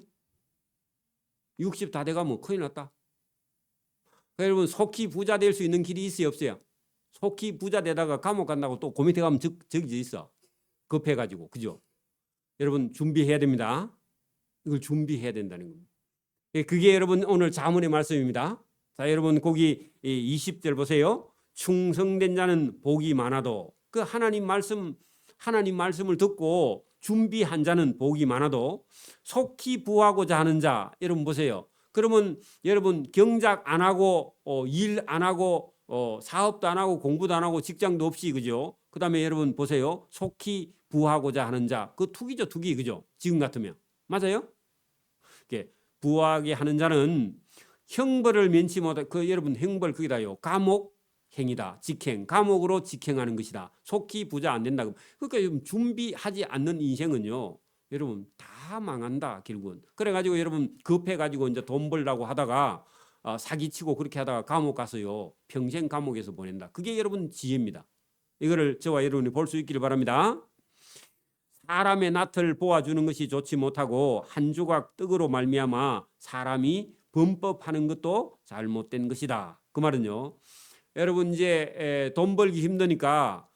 60 다 돼가면 큰일 났다. 여러분 속히 부자 될 수 있는 길이 있어요 없어요? 속히 부자 되다가 감옥 간다고 또 그 밑에 가면 저기 있어. 급해가지고 그죠? 여러분 준비해야 됩니다. 이걸 준비해야 된다는 겁니다. 그게 여러분 오늘 자문의 말씀입니다. 자 여러분 거기 20절 보세요. 충성된 자는 복이 많아도 그 하나님 말씀을 듣고 준비한 자는 복이 많아도 속히 부하고자 하는 자 여러분 보세요. 그러면 여러분 경작 안 하고 일 안 하고 사업도 안 하고 공부도 안 하고 직장도 없이 그죠? 그다음에 여러분 보세요. 속히 부하고자 하는 자 그 투기죠 투기 그죠? 지금 같으면 맞아요? 부하게 하는 자는 형벌을 면치 못하 그 여러분 형벌 그기다요. 감옥 행이다. 직행 감옥으로 직행하는 것이다. 속히 부자 안 된다. 그러니까 준비하지 않는 인생은요. 여러분 다 망한다 결국은. 그래가지고 여러분 급해가지고 이제 돈 벌라고 하다가 사기치고 그렇게 하다가 감옥 가서요 평생 감옥에서 보낸다. 그게 여러분 지혜입니다. 이거를 저와 여러분이 볼 수 있기를 바랍니다. 사람의 낯을 보아주는 것이 좋지 못하고 한 조각 떡으로 말미암아 사람이 범법하는 것도 잘못된 것이다. 그 말은요. 여러분 이제 돈 벌기 힘드니까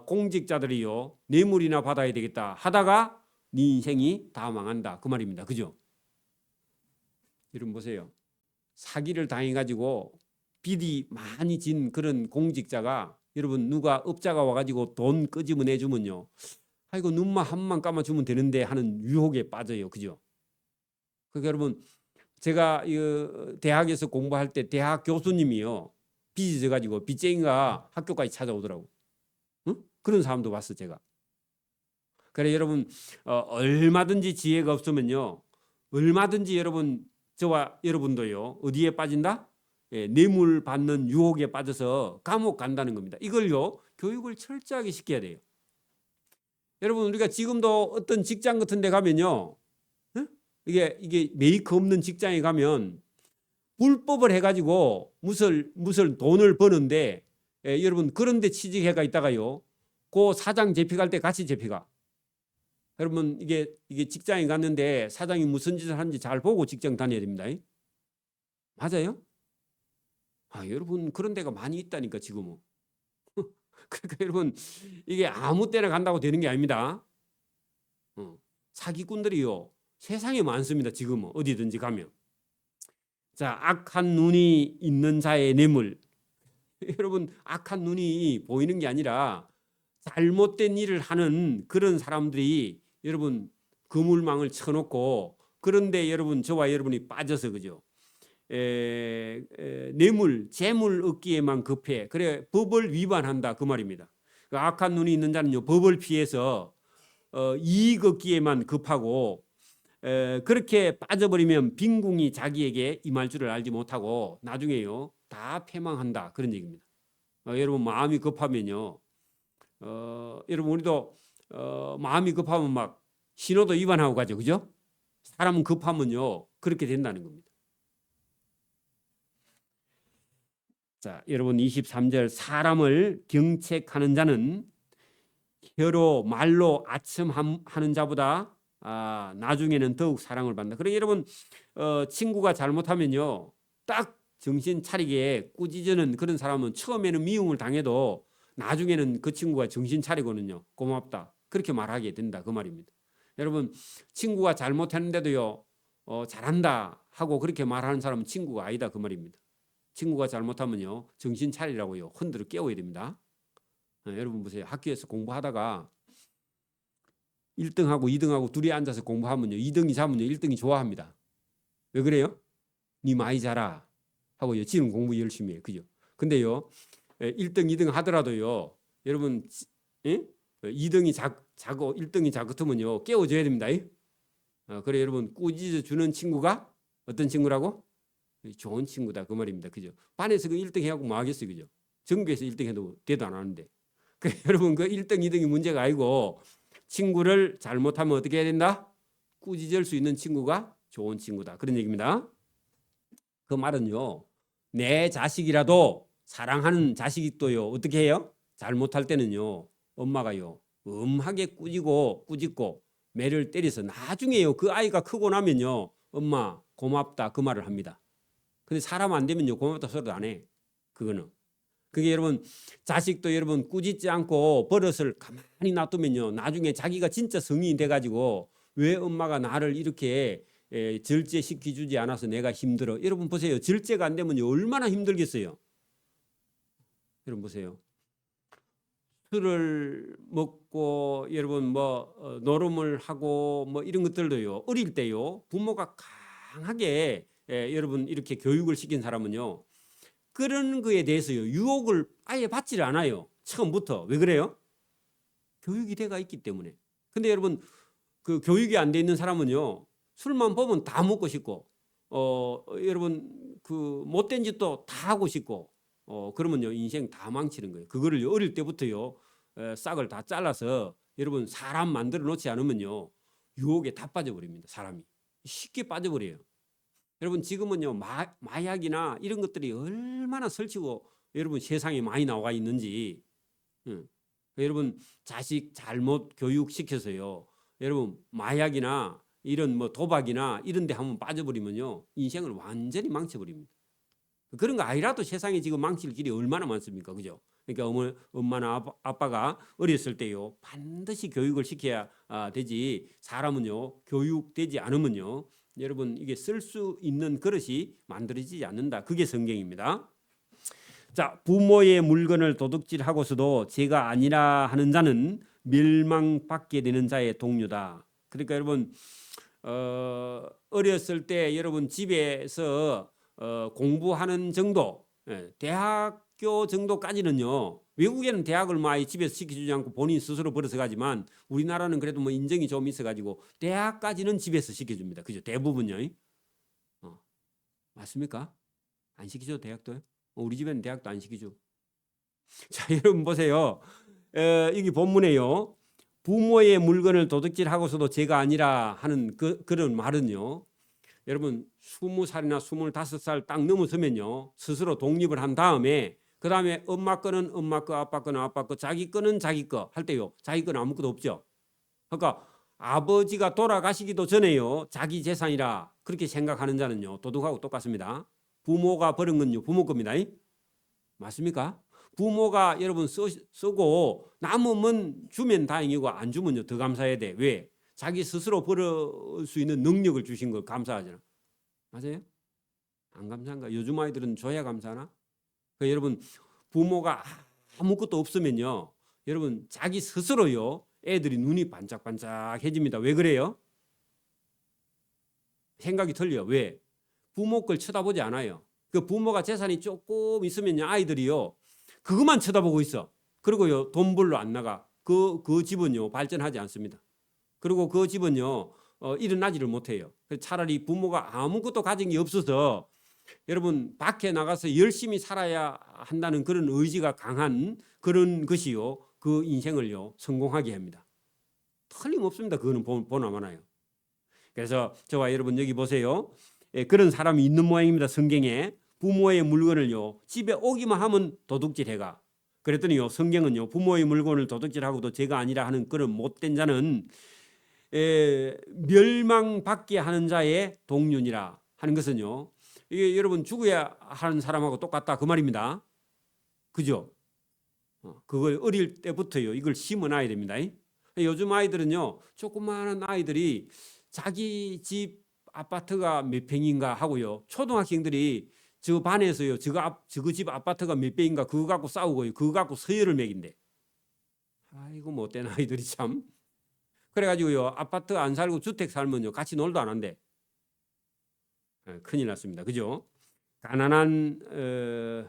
공직자들이요 뇌물이나 받아야 되겠다 하다가 네 인생이 다 망한다. 그 말입니다. 그죠? 여러분 보세요. 사기를 당해가지고 빚이 많이 진 그런 공직자가 여러분 누가 업자가 와가지고 돈 끄집어내주면요. 아이고 눈만 한만 감아주면 되는데 하는 유혹에 빠져요. 그죠? 그러니까 여러분 제가 대학에서 공부할 때 대학 교수님이요. 빚이 져가지고 빚쟁이가 학교까지 찾아오더라고. 응? 그런 사람도 봤어 제가. 그래 여러분 얼마든지 지혜가 없으면요. 얼마든지 여러분 저와 여러분도요. 어디에 빠진다? 뇌물 받는 유혹에 빠져서 감옥 간다는 겁니다. 이걸요. 교육을 철저하게 시켜야 돼요. 여러분 우리가 지금도 어떤 직장 같은 데 가면요. 이게 메이크 없는 직장에 가면 불법을 해가지고 무슨 돈을 버는데 여러분 그런 데 취직해가 있다가요. 그 사장 잡혀갈 때 같이 잡혀가. 여러분 이게 직장에 갔는데 사장이 무슨 짓을 하는지 잘 보고 직장 다녀야 됩니다. 맞아요? 여러분 그런 데가 많이 있다니까 지금은. 그러니까 여러분 이게 아무 때나 간다고 되는 게 아닙니다. 사기꾼들이요 세상에 많습니다. 지금은 어디든지 가면. 자 악한 눈이 있는 자의 뇌물. 여러분 악한 눈이 보이는 게 아니라 잘못된 일을 하는 그런 사람들이 여러분 그물망을 쳐놓고 그런데 여러분 저와 여러분이 빠져서 그죠. 뇌물, 재물 얻기에만 급해. 그래 법을 위반한다 그 말입니다. 그 악한 눈이 있는 자는요 법을 피해서 이익 얻기에만 급하고 그렇게 빠져버리면 빈궁이 자기에게 임할 줄을 알지 못하고 나중에요 다 패망한다 그런 얘기입니다. 여러분 마음이 급하면요. 여러분 우리도 마음이 급하면 막 신호도 위반하고 가죠, 그죠? 사람은 급하면요 그렇게 된다는 겁니다. 자, 여러분 23절 사람을 경책하는 자는 혀로 말로 아첨하는 자보다 나중에는 더욱 사랑을 받는다. 그러니까 여러분 친구가 잘못하면요 딱 정신 차리게 꾸짖는 그런 사람은 처음에는 미움을 당해도 나중에는 그 친구가 정신 차리고는요 고맙다 그렇게 말하게 된다 그 말입니다. 여러분 친구가 잘못했는데도요 잘한다 하고 그렇게 말하는 사람은 친구가 아니다 그 말입니다. 친구가 잘못하면요 정신 차리라고요 흔들어 깨워야 됩니다. 여러분 보세요. 학교에서 공부하다가 1등하고 2등하고 둘이 앉아서 공부하면요 2등이 잡으면요 1등이 좋아합니다. 왜 그래요? 니 많이 자라 하고요 지는 공부 열심히 해요. 그죠? 근데요 1등 2등 하더라도요 여러분 2등이 자고 1등이 작으면요 깨워줘야 됩니다. 그래 여러분 꾸짖어 주는 친구가 어떤 친구라고? 좋은 친구다 그 말입니다. 그죠? 반에서 그 1등 해갖고 뭐 하겠어요. 그죠? 전국에서 1등 해도 대도 안 하는데. 그래 여러분 그 1등 2등이 문제가 아니고 친구를 잘못하면 어떻게 해야 된다? 꾸짖을 수 있는 친구가 좋은 친구다. 그런 얘기입니다. 그 말은요. 내 자식이라도 사랑하는 자식도요. 어떻게 해요? 잘못할 때는요. 엄마가요. 엄하게 꾸짖고 매를 때려서 나중에요. 그 아이가 크고 나면요. 엄마 고맙다 그 말을 합니다. 근데 사람 안 되면요. 고맙다 소리도 안 해. 그거는. 그게 여러분 자식도 여러분 꾸짖지 않고 버릇을 가만히 놔두면요. 나중에 자기가 진짜 성인이 돼가지고 왜 엄마가 나를 이렇게 절제시켜주지 않아서 내가 힘들어. 여러분 보세요. 절제가 안 되면요. 얼마나 힘들겠어요. 여러분 보세요. 술을 먹고 여러분 뭐 노름을 하고 뭐 이런 것들도요. 어릴 때요. 부모가 강하게 여러분 이렇게 교육을 시킨 사람은요. 그런 거에 대해서요. 유혹을 아예 받지를 않아요. 처음부터. 왜 그래요? 교육이 돼가 있기 때문에. 근데 여러분 그 교육이 안 돼 있는 사람은요. 술만 보면 다 먹고 싶고 여러분 그 못된 짓도 다 하고 싶고 그러면요. 인생 다 망치는 거예요. 그거를 어릴 때부터요. 싹을 다 잘라서 여러분 사람 만들어 놓지 않으면요. 유혹에 다 빠져버립니다. 사람이. 쉽게 빠져버려요. 여러분 지금은요. 마약이나 이런 것들이 얼마나 설치고 여러분 세상에 많이 나와 있는지 여러분 자식 잘못 교육시켜서요. 여러분 마약이나 이런 뭐 도박이나 이런 데 한번 빠져버리면요. 인생을 완전히 망쳐버립니다. 그런 거 아니라도 세상에 지금 망칠 길이 얼마나 많습니까? 그죠? 그러니까 엄마나 아빠가 어렸을 때요. 반드시 교육을 시켜야 되지. 사람은요. 교육되지 않으면요. 여러분 이게 쓸 수 있는 그릇이 만들어지지 않는다. 그게 성경입니다. 자, 부모의 물건을 도둑질하고서도 죄가 아니라 하는 자는 멸망받게 되는 자의 동료다. 그러니까 여러분 어렸을 때 여러분 집에서 공부하는 정도, 대학교 정도까지는요. 외국에는 대학을 많이 집에서 시켜주지 않고 본인 스스로 벌어서 가지만 우리나라는 그래도 뭐 인정이 좀 있어가지고 대학까지는 집에서 시켜줍니다. 그죠? 대부분요. 맞습니까? 안 시키죠 대학도요? 우리 집에는 대학도 안 시키죠. 자, 여러분 보세요. 여기 본문에요. 부모의 물건을 도둑질하고서도 죄가 아니라 하는 그런 말은요. 여러분 20살이나 25살 딱 넘어서면요. 스스로 독립을 한 다음에 그 다음에 엄마 거는 엄마 거, 아빠 거는 아빠 거, 자기 거는 자기 거 할 때요. 자기 거는 아무것도 없죠. 그러니까 아버지가 돌아가시기도 전에요. 자기 재산이라 그렇게 생각하는 자는요. 도둑하고 똑같습니다. 부모가 버린 건요. 부모 겁니다. 맞습니까? 부모가 여러분 쓰고 남으면 주면 다행이고 안 주면요. 더 감사해야 돼. 왜? 자기 스스로 벌을 수 있는 능력을 주신 걸 감사하잖아. 맞아요? 안 감사한가? 요즘 아이들은 줘야 감사하나? 그러니까 여러분 부모가 아무것도 없으면요. 여러분 자기 스스로요. 애들이 눈이 반짝반짝해집니다. 왜 그래요? 생각이 틀려. 왜? 부모 걸 쳐다보지 않아요. 그 부모가 재산이 조금 있으면요. 아이들이요. 그것만 쳐다보고 있어. 그리고요. 돈 벌러 안 나가. 그 집은요. 발전하지 않습니다. 그리고 그 집은요. 일어나지를 못해요. 차라리 부모가 아무것도 가진 게 없어서 여러분 밖에 나가서 열심히 살아야 한다는 그런 의지가 강한 그런 것이요. 그 인생을요. 성공하게 합니다. 틀림없습니다. 그거는 보나마나요. 그래서 저와 여러분 여기 보세요. 그런 사람이 있는 모양입니다. 성경에. 부모의 물건을요 집에 오기만 하면 도둑질해가. 그랬더니요 성경은요 부모의 물건을 도둑질하고도 죄가 아니라 하는 그런 못된 자는 멸망받게 하는 자의 동륜이라 하는 것은요 이게 여러분 죽어야 하는 사람하고 똑같다 그 말입니다. 그죠? 그걸 어릴 때부터요 이걸 심어놔야 됩니다. 요즘 아이들은요 조그마한 아이들이 자기 집 아파트가 몇 평인가 하고요 초등학생들이 저 반에서요 저거 집 아파트가 몇 평인가 그거 갖고 싸우고요 그거 갖고 서열을 매긴대. 아이고 못된 아이들이 참. 그래가지고요 아파트 안 살고 주택 살면요 같이 놀도 안 한대. 큰일 났습니다. 그죠? 가난한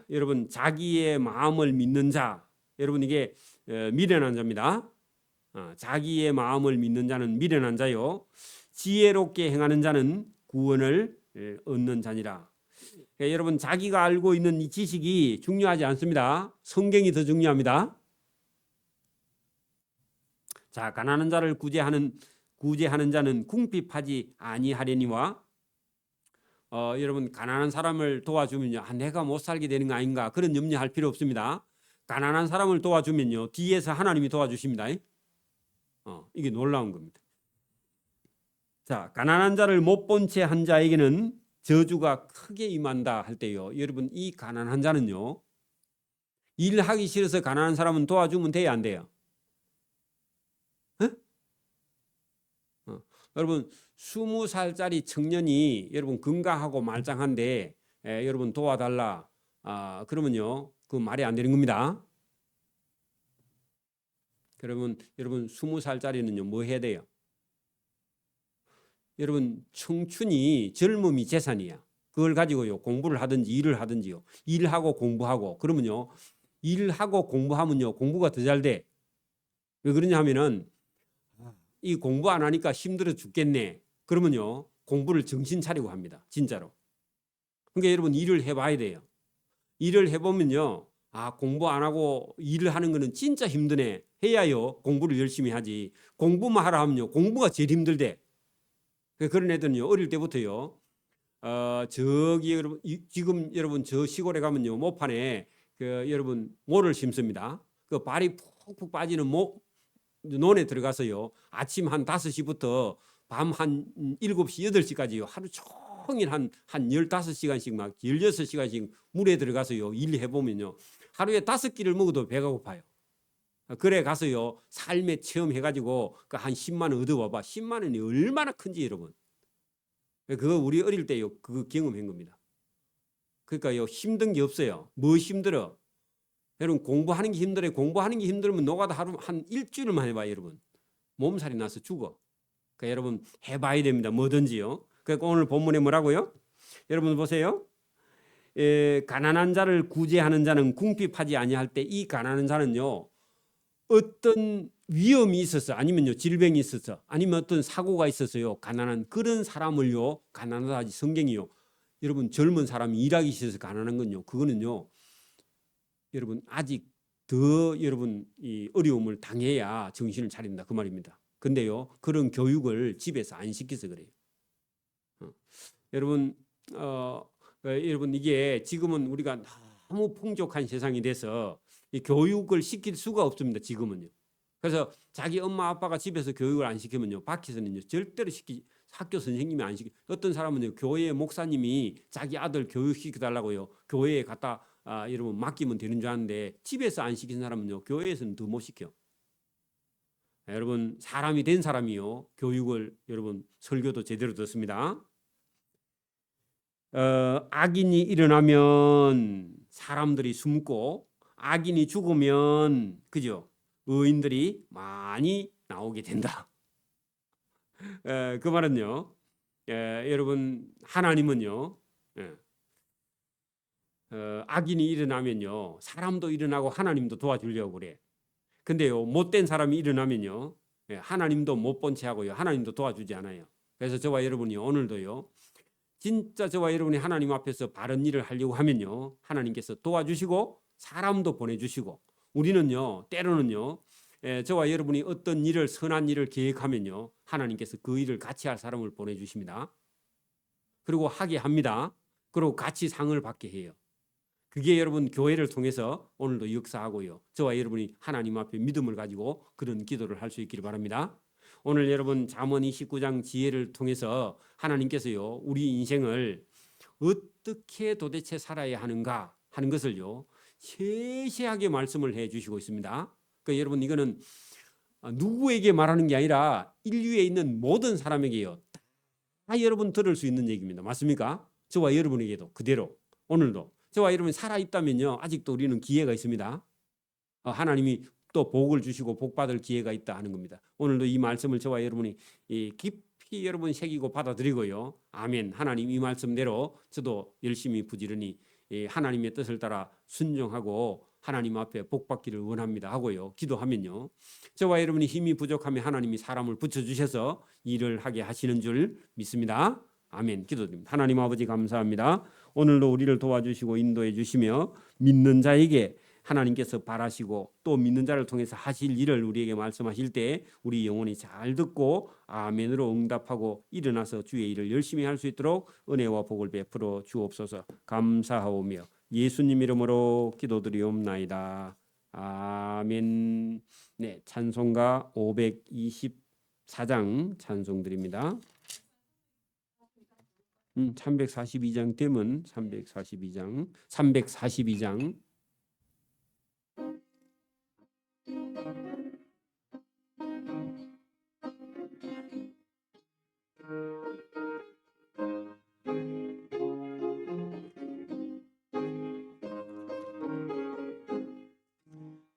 여러분 자기의 마음을 믿는 자 여러분 이게 미련한 자입니다. 자기의 마음을 믿는 자는 미련한 자요 지혜롭게 행하는 자는 구원을 얻는 자니라. 그러니까 여러분 자기가 알고 있는 이 지식이 중요하지 않습니다. 성경이 더 중요합니다. 자 가난한 자를 구제하는 자는 궁핍하지 아니하려니와 여러분 가난한 사람을 도와주면요 내가 못 살게 되는 거 아닌가 그런 염려할 필요 없습니다. 가난한 사람을 도와주면요 뒤에서 하나님이 도와주십니다. 이게 놀라운 겁니다. 자 가난한 자를 못 본 채 한 자에게는 저주가 크게 임한다 할 때요 여러분 이 가난한 자는요 일하기 싫어서 가난한 사람은 도와주면 돼야 안 돼요? 여러분 20살짜리 청년이 여러분 건강하고 말짱한데 여러분 도와달라 그러면요 그 말이 안 되는 겁니다. 그러면 여러분 20살짜리는요 뭐 해야 돼요? 여러분 청춘이 젊음이 재산이야. 그걸 가지고요 공부를 하든지 일을 하든지요 일하고 공부하고 그러면요 일하고 공부하면요 공부가 더 잘 돼. 왜 그러냐 하면은 이 공부 안 하니까 힘들어 죽겠네. 그러면요 공부를 정신 차리고 합니다. 진짜로. 그러니까 여러분 일을 해봐야 돼요. 일을 해보면요 공부 안 하고 일을 하는 거는 진짜 힘드네. 해야요 공부를 열심히 하지. 공부만 하라 하면요 공부가 제일 힘들대. 그런 애들은요 어릴 때부터요 저기 여러분 지금 여러분 저 시골에 가면요 모판에 여러분 모를 심습니다. 그 발이 푹푹 빠지는 논에 들어가서요 아침 한 5시부터 밤 한 7시 8시까지요 하루 종일 한 15시간씩 막 16시간씩 물에 들어가서요 일해보면요 하루에 5끼를 먹어도 배가 고파요. 그래 가서요 삶의 체험해가지고 그 한 10만 원 얻어와봐. 10만 원이 얼마나 큰지 여러분. 그거 우리 어릴 때요 그거 경험한 겁니다. 그러니까요 힘든 게 없어요. 뭐 힘들어? 여러분 공부하는 게 힘들어요. 공부하는 게 힘들면 노가다 하루 한 일주일만 해봐요 여러분. 몸살이 나서 죽어. 그러니까 여러분 해봐야 됩니다. 뭐든지요. 그러니까 오늘 본문에 뭐라고요? 여러분 보세요. 가난한 자를 구제하는 자는 궁핍하지 아니할 때 이 가난한 자는요 어떤 위험이 있어서 아니면요 질병이 있어서 아니면 어떤 사고가 있어서요 가난한 그런 사람을요 가난하다 성경이요 여러분 젊은 사람이 일하기 싫어서 가난한 건요 그거는요 여러분 아직 더 여러분 이 어려움을 당해야 정신을 차린다 그 말입니다. 근데요 그런 교육을 집에서 안 시켜서 그래요. 여러분 여러분 이게 지금은 우리가 너무 풍족한 세상이 돼서 이 교육을 시킬 수가 없습니다. 지금은요. 그래서 자기 엄마 아빠가 집에서 교육을 안 시키면요 밖에서는요 절대로 학교 선생님이 안 시키. 어떤 사람은요 교회 목사님이 자기 아들 교육시켜 달라고요 교회에 갖다 여러분 맡기면 되는 줄 아는데 집에서 안 시킨 사람은요 교회에서는 더 못 시켜. 여러분 사람이 된 사람이요 교육을 여러분 설교도 제대로 듣습니다. 악인이 일어나면 사람들이 숨고 악인이 죽으면 그죠 의인들이 많이 나오게 된다. 그 말은요 여러분 하나님은요 악인이 일어나면요 사람도 일어나고 하나님도 도와주려고 그래. 근데요 못된 사람이 일어나면요 하나님도 못 본 채 하고요 하나님도 도와주지 않아요. 그래서 저와 여러분이 오늘도요 진짜 저와 여러분이 하나님 앞에서 바른 일을 하려고 하면요 하나님께서 도와주시고 사람도 보내주시고 우리는요 때로는요 저와 여러분이 어떤 일을 선한 일을 계획하면요 하나님께서 그 일을 같이 할 사람을 보내주십니다. 그리고 하게 합니다. 그리고 같이 상을 받게 해요. 그게 여러분 교회를 통해서 오늘도 역사하고요. 저와 여러분이 하나님 앞에 믿음을 가지고 그런 기도를 할 수 있기를 바랍니다. 오늘 여러분 잠언 29장 지혜를 통해서 하나님께서요 우리 인생을 어떻게 도대체 살아야 하는가 하는 것을요 세세하게 말씀을 해 주시고 있습니다. 그러니까 여러분 이거는 누구에게 말하는 게 아니라 인류에 있는 모든 사람에게요 다 여러분 들을 수 있는 얘기입니다. 맞습니까? 저와 여러분에게도 그대로 오늘도 저와 여러분이 살아있다면요 아직도 우리는 기회가 있습니다. 하나님이 또 복을 주시고 복받을 기회가 있다 하는 겁니다. 오늘도 이 말씀을 저와 여러분이 깊이 여러분 새기고 받아들이고요. 아멘. 하나님 이 말씀대로 저도 열심히 부지런히 하나님의 뜻을 따라 순종하고 하나님 앞에 복받기를 원합니다 하고요. 기도하면요. 저와 여러분이 힘이 부족하면 하나님이 사람을 붙여주셔서 일을 하게 하시는 줄 믿습니다. 아멘. 기도드립니다. 하나님 아버지 감사합니다. 오늘도 우리를 도와주시고 인도해 주시며 믿는 자에게 하나님께서 바라시고 또 믿는 자를 통해서 하실 일을 우리에게 말씀하실 때 우리 영혼이 잘 듣고 아멘으로 응답하고 일어나서 주의 일을 열심히 할 수 있도록 은혜와 복을 베풀어 주옵소서. 감사하오며 예수님 이름으로 기도드리옵나이다. 아멘. 네, 찬송가 524장 찬송드립니다. 342장 되면 342장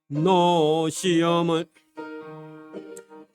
너 시험을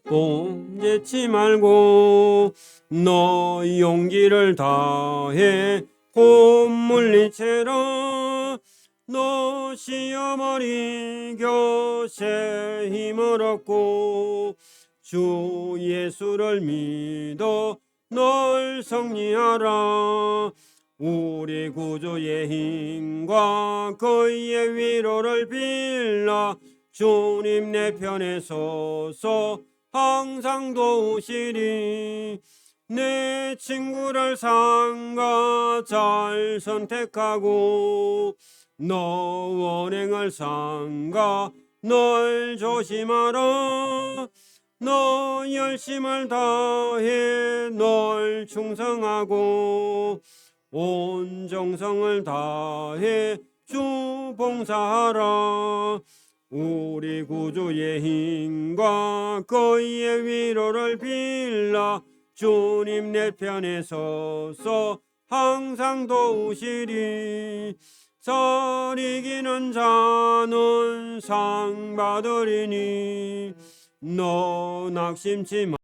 꼼짓지 말고 너 용기를 다해 곧 물리치라. 너 시험을 이겨 새 힘을 얻고 주 예수를 믿어 널 승리하라. 우리 구주의 힘과 그의 위로를 빌라. 주님 내 편에 서서 항상 도우시리. 내 친구를 삼가 잘 선택하고 너 원행을 삼가 널 조심하라. 너 열심을 다해 널 충성하고 온 정성을 다해 주 봉사하라. 우리 구주의 힘과 그의 위로를 빌라. 주님 내 편에 서서 항상 도우시리. 잘 이기는 자는 상 받으리니 너 낙심치 마.